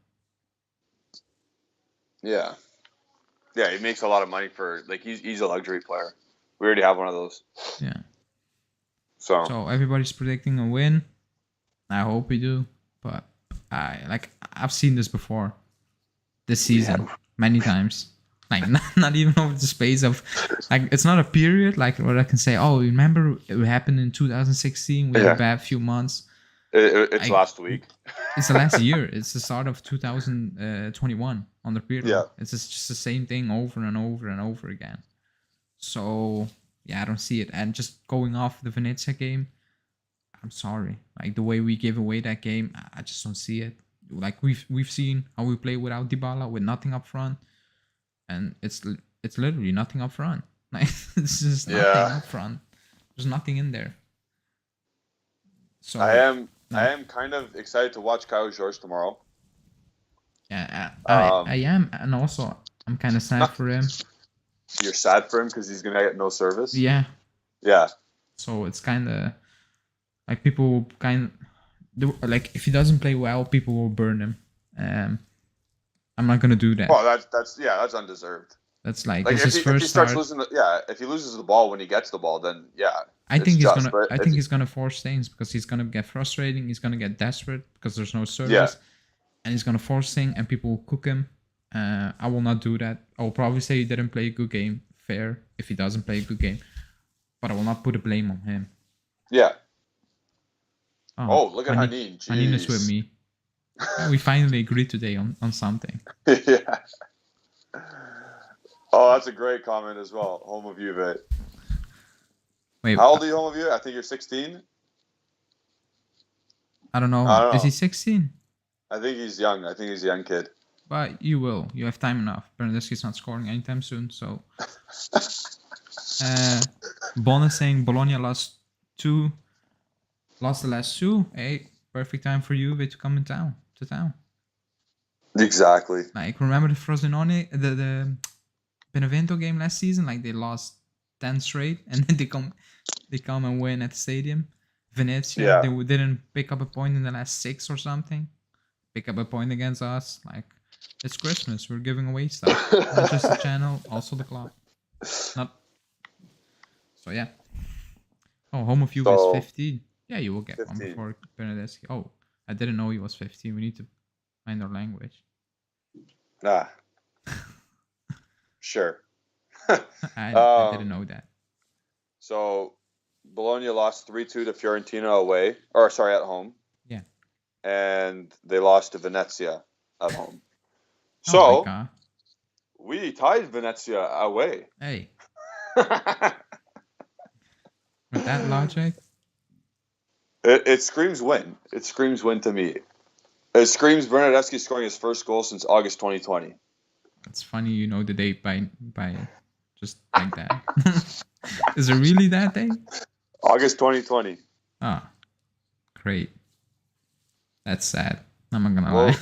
Yeah. Yeah, he makes a lot of money for he's a luxury player. We already have one of those. Yeah. So everybody's predicting a win. I hope we do, but I've seen this before. This season, many times. Like not even over the space of it's not a period like where I can say, oh, remember it happened in 2016. We had a bad few months. It's last week. It's the last year. It's the start of 2021 on the period. Yeah. It's just the same thing over and over and over again. So yeah, I don't see it. And just going off the Venezia game, I'm sorry. Like the way we gave away that game, I just don't see it. Like we've seen how we play without Dybala, with nothing up front, and it's literally nothing up front. Like it's just nothing up front. There's nothing in there. So I am kind of excited to watch Kyle George tomorrow. Yeah, I am, and also I'm kind of sad for him. You're sad for him because he's gonna get no service. Yeah. Yeah. So it's kind of like people like if he doesn't play well, people will burn him. I'm not gonna do that. Well, that's undeserved. That's like if he starts losing if he loses the ball when he gets the ball, then I think he's gonna force things because he's gonna get frustrating. He's gonna get desperate because there's no service, and he's gonna force things, and people will cook him. I will not do that. I will probably say he didn't play a good game. Fair if he doesn't play a good game, but I will not put the blame on him. Yeah. Oh, look at Hanin. Hanin is with me. We finally agreed today on something. Yeah. Oh, that's a great comment as well. Home of Juve. Wait, how old are you, home of Juve? I think you're 16. I don't know. Is he 16? I think he's young. I think he's a young kid. But you will. You have time enough. Bernardeschi's not scoring anytime soon, so. Bon is saying Bologna lost the last 2. Hey, perfect time for Juve to come in town. to town. Exactly. Like, remember the Frosinone, the Benevento game last season? Like, they lost 10 straight, and then they come and win at the stadium. Venezia, they didn't pick up a point in the last 6 or something. Pick up a point against us. Like, it's Christmas. We're giving away stuff. Not just the channel, also the club. Not. So yeah. Oh, home of you is 15. Yeah, you will get 15. One before Bernadeschi. Oh, I didn't know he was 15. We need to find our language. Sure. I didn't know that. So, Bologna lost 3-2 to Fiorentina away, or sorry, at home. Yeah. And they lost to Venezia at home. So, we tied Venezia away. Hey. With that logic? It screams win. It screams win to me. It screams Bernadeschi scoring his first goal since August 2020. It's funny you know the date by just like that. Is it really that day? August 2020. Ah, great. That's sad. I'm not gonna lie.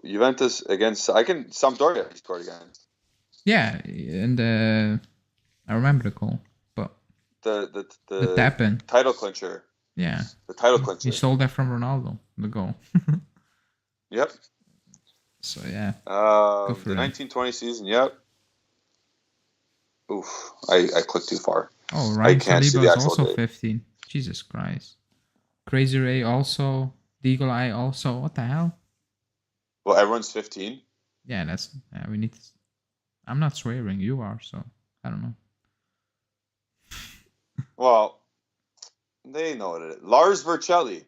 Juventus against Sampdoria he scored against. Yeah, and I remember the goal, but the tap-in. Title clincher. Yeah. The title clincher. He stole that from Ronaldo, the goal. Yep. So yeah. The 1920 season, yep. Oof, I clicked too far. Oh, Ryan Saliba is also 15. Jesus Christ. Crazy Ray also. Deagle Eye also. What the hell? Well, everyone's 15. Yeah, we need to... I'm not swearing, you are, so I don't know. Well, they know what it is. Lars Vercelli.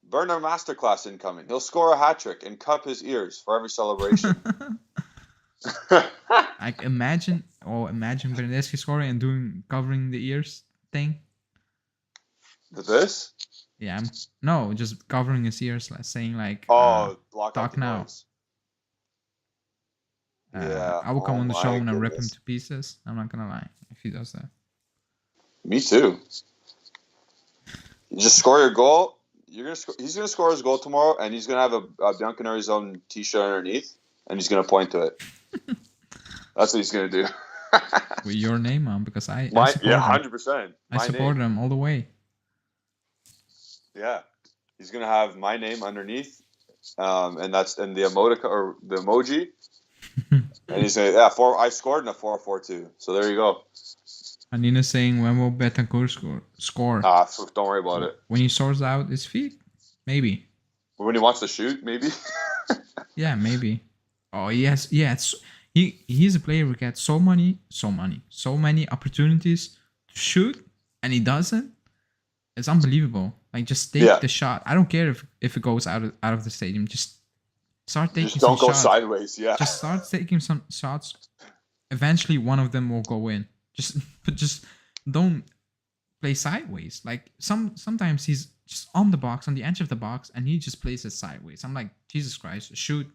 Burner masterclass incoming. He'll score a hat trick and cup his ears for every celebration. Imagine Bernadeschi scoring and covering the ears thing. This? Yeah, no, just covering his ears, saying like, block talk now. Noise. Yeah, I will come on the show and rip him to pieces. I'm not gonna lie if he does that. Me too. You just score your goal. He's gonna score his goal tomorrow, and he's gonna have a bianconerizone t-shirt underneath, and he's gonna point to it. That's what he's gonna do. With your name on, because I 100%. I support him all the way. Yeah, he's gonna have my name underneath, and the emoticon or the emoji, and he's gonna I scored in a 4-4-2. So there you go. Anina's saying when will Betancourt score? Don't worry about it. When he sorts out his feet, maybe. When he wants to shoot, maybe. Yeah, maybe. Oh yes, yeah. He's a player who gets so many opportunities to shoot, and he doesn't. It's unbelievable. Like, just take the shot. I don't care if it goes out of the stadium. Just start taking some shots. Just don't go sideways. Yeah. Just start taking some shots. Eventually, one of them will go in. Just don't play sideways. Like sometimes he's just on the box, on the edge of the box, and he just plays it sideways. I'm like, Jesus Christ, shoot.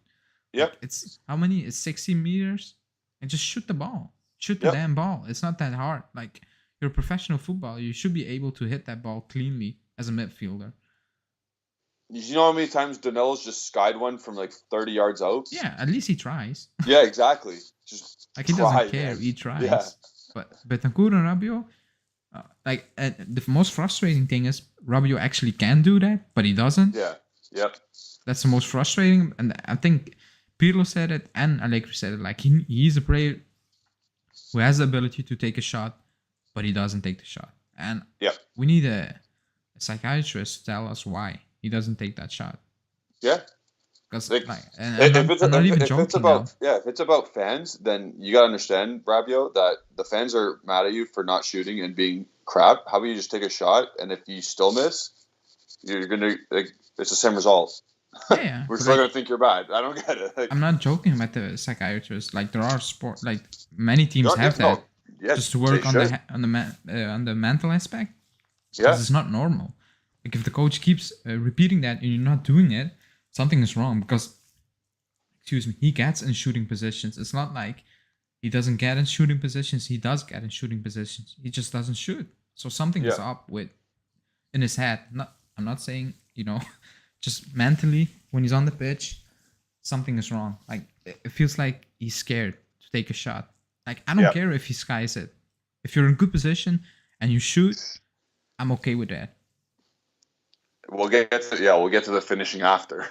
Yep. Like, it's how many? It's 60 meters, and just shoot the ball. Shoot the damn ball. It's not that hard. Like, you're a professional footballer. You should be able to hit that ball cleanly as a midfielder. You know how many times Danelo's just skied one from like 30 yards out? Yeah, at least he tries. Yeah, exactly. Just like, he doesn't care. He tries. Yeah. But Betancourt and Rabiot, the most frustrating thing is Rabiot actually can do that, but he doesn't. Yeah. Yep. That's the most frustrating, and I think Pirlo said it and Allegri said it. Like, he's a player who has the ability to take a shot, but he doesn't take the shot. And we need a psychiatrist to tell us why he doesn't take that shot. Yeah. Because if it's about fans, then you gotta understand, Rabiot, that the fans are mad at you for not shooting and being crap. How about you just take a shot, and if you still miss, you're gonna it's the same result. Yeah, we're still gonna think you're bad. I don't get it. I'm not joking about the psychiatrist. Like, there are many teams have that. Just to work on the mental aspect. Because it's not normal. Like, if the coach keeps repeating that and you're not doing it, something is wrong. Because, he gets in shooting positions. It's not like he doesn't get in shooting positions. He does get in shooting positions. He just doesn't shoot. So something is up in his head. I'm not saying, just mentally, when he's on the pitch, something is wrong. Like it feels like he's scared to take a shot. Like I don't care if he skies it. If you're in good position and you shoot, I'm okay with that. We'll get to the finishing after.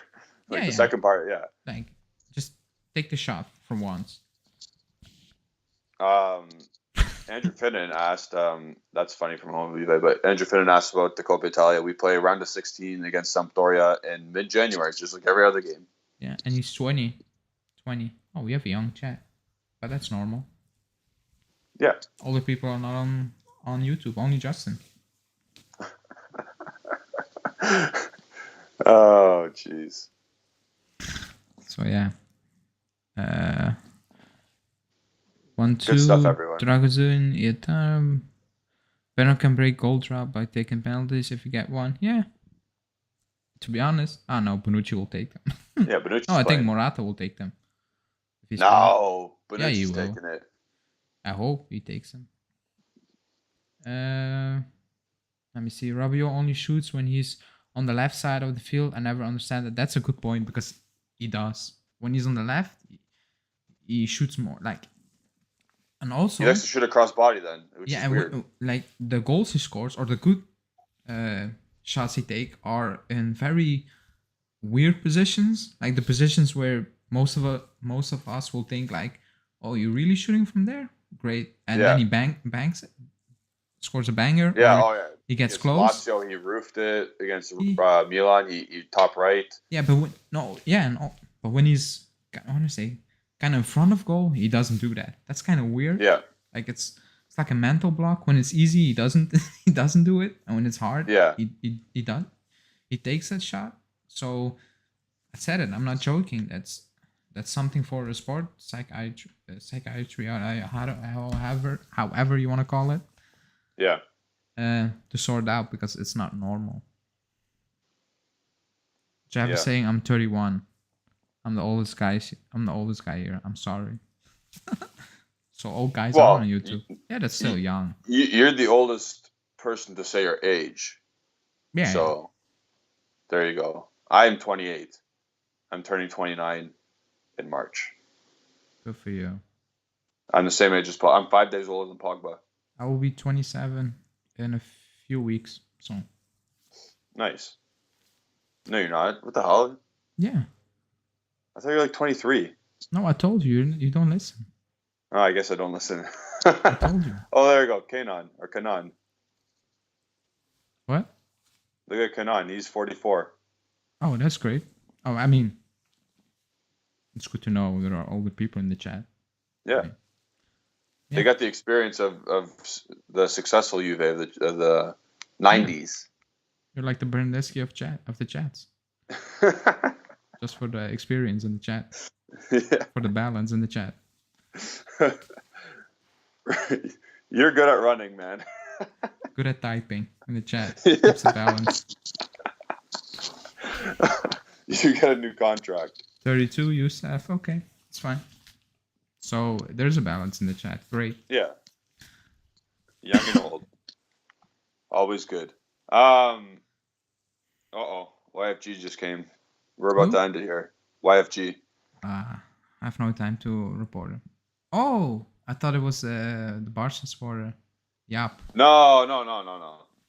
Like the second part, Like just take the shot for once. Andrew Finnan asked, that's funny from home Juve, but Andrew Finnan asked about the Coppa Italia. We play round of 16 against Sampdoria in mid-January. It's just like every other game. Yeah, and he's 20. Oh, we have a young chat, but that's normal. Yeah. Older people are not on YouTube, only Justin. Oh, jeez. So, yeah. 1, 2. Good stuff, everyone. Dragozun, Ietam. Benno can break goal drop by taking penalties if you get one. Yeah. To be honest, no, Bonucci will take them. Yeah, Bonucci. No, I think Morata will take them. No, Bonucci's taking it. I hope he takes them. Let me see. Rabiot only shoots when he's on the left side of the field. I never understand that. That's a good point because he does. When he's on the left, he shoots more. And also he likes to shoot across body then. Which is weird. Like the goals he scores or the good shots he take are in very weird positions. Like the positions where most of us will think like, oh, you're really shooting from there? Great. And then he banks it, scores a banger. Yeah, he gets close. Lazio, he roofed it against Milan. He top right. Yeah, but but when he's, I want to say, kind of in front of goal, he doesn't do that. That's kind of weird. Yeah. Like it's like a mental block. When it's easy, he doesn't do it, and when it's hard, he does. He takes that shot. So I said it. I'm not joking. That's something for a sport psychiatry, however you want to call it. Yeah. To sort out because it's not normal. Jeff is saying I'm 31. I'm the oldest guy here. I'm sorry. So old guys are on YouTube. Yeah, that's still young. You're the oldest person to say your age. Yeah. So there you go. I'm 28. I'm turning 29 in March. Good for you. I'm the same age as Pogba. I'm 5 days older than Pogba. I will be 27 in a few weeks. So nice. No, you're not. What the hell? Yeah. I thought you were like 23. No, I told you. You don't listen. Oh, I guess I don't listen. I told you. Oh, there you go. Kanan. What? Look at Kanan. He's 44. Oh, that's great. Oh, I mean, it's good to know there are older people in the chat. Yeah. Right. They got the experience of the successful Juve of the 90s. You're like the Berndeski of the chats. Just for the experience in the chat. Yeah. For the balance in the chat. You're good at running, man. Good at typing in the chat. Keeps the balance. You got a new contract. 32, Youssef. Okay, it's fine. So there's a balance in the chat. Great. Yeah. Young and old. Always good. YFG just came. We're about to end it here. YFG. I have no time to report it. Oh, I thought it was the Barca supporter. Yep. No.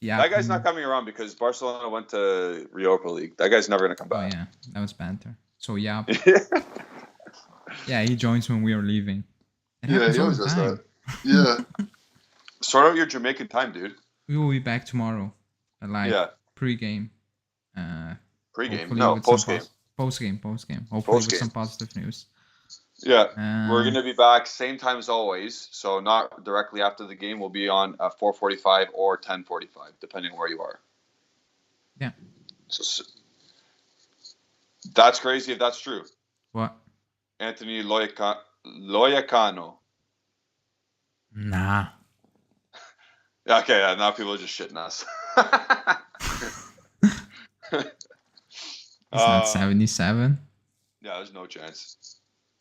Yeah. That guy's not coming around because Barcelona went to Europa League. That guy's never going to come back. Oh, yeah. That was banter. So, yeah. Yeah, he joins when we are leaving. He always does that. Yeah. Sort out your Jamaican time, dude. We will be back tomorrow. Pre-game. Pre-game? No, post-game. Post-game. Hopefully with some positive news. Yeah, we're going to be back same time as always. So not directly after the game. We'll be on 4:45 or 10:45, depending where you are. Yeah. So that's crazy if that's true. What? Anthony Loyacano. Nah. Okay, now people are just shitting us. It's not 77. Yeah, there's no chance.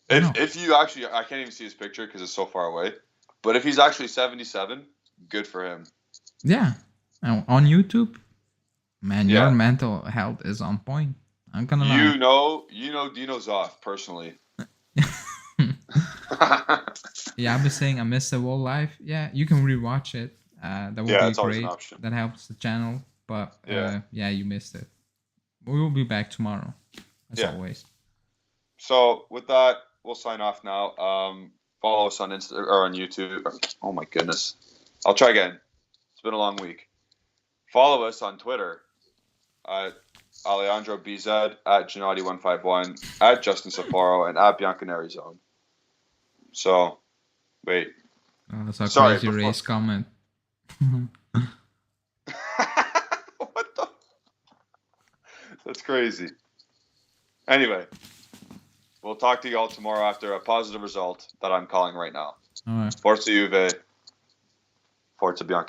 If you actually, I can't even see his picture because it's so far away. But if he's actually 77, good for him. Yeah, on YouTube, man, your mental health is on point. I'm gonna lie. You know Dino Zoff personally. Yeah, I've been saying I missed the whole life. Yeah, you can rewatch it. That would Yeah, be it's always an great. option. That helps the channel. But Yeah. yeah, you missed it. We will be back tomorrow, as Yeah. always. So with that, we'll sign off now. Follow us on Insta or on YouTube. Oh my goodness. I'll try again. It's been a long week. Follow us on Twitter at Alejandro BZ, at Gennady151, at Justin Safaro, and at bianconerizone. So, wait. That's a Sorry, crazy race comment. What the? That's crazy. Anyway, we'll talk to you all tomorrow after a positive result that I'm calling right now. All right. Forza Juve, Forza Bianconeri.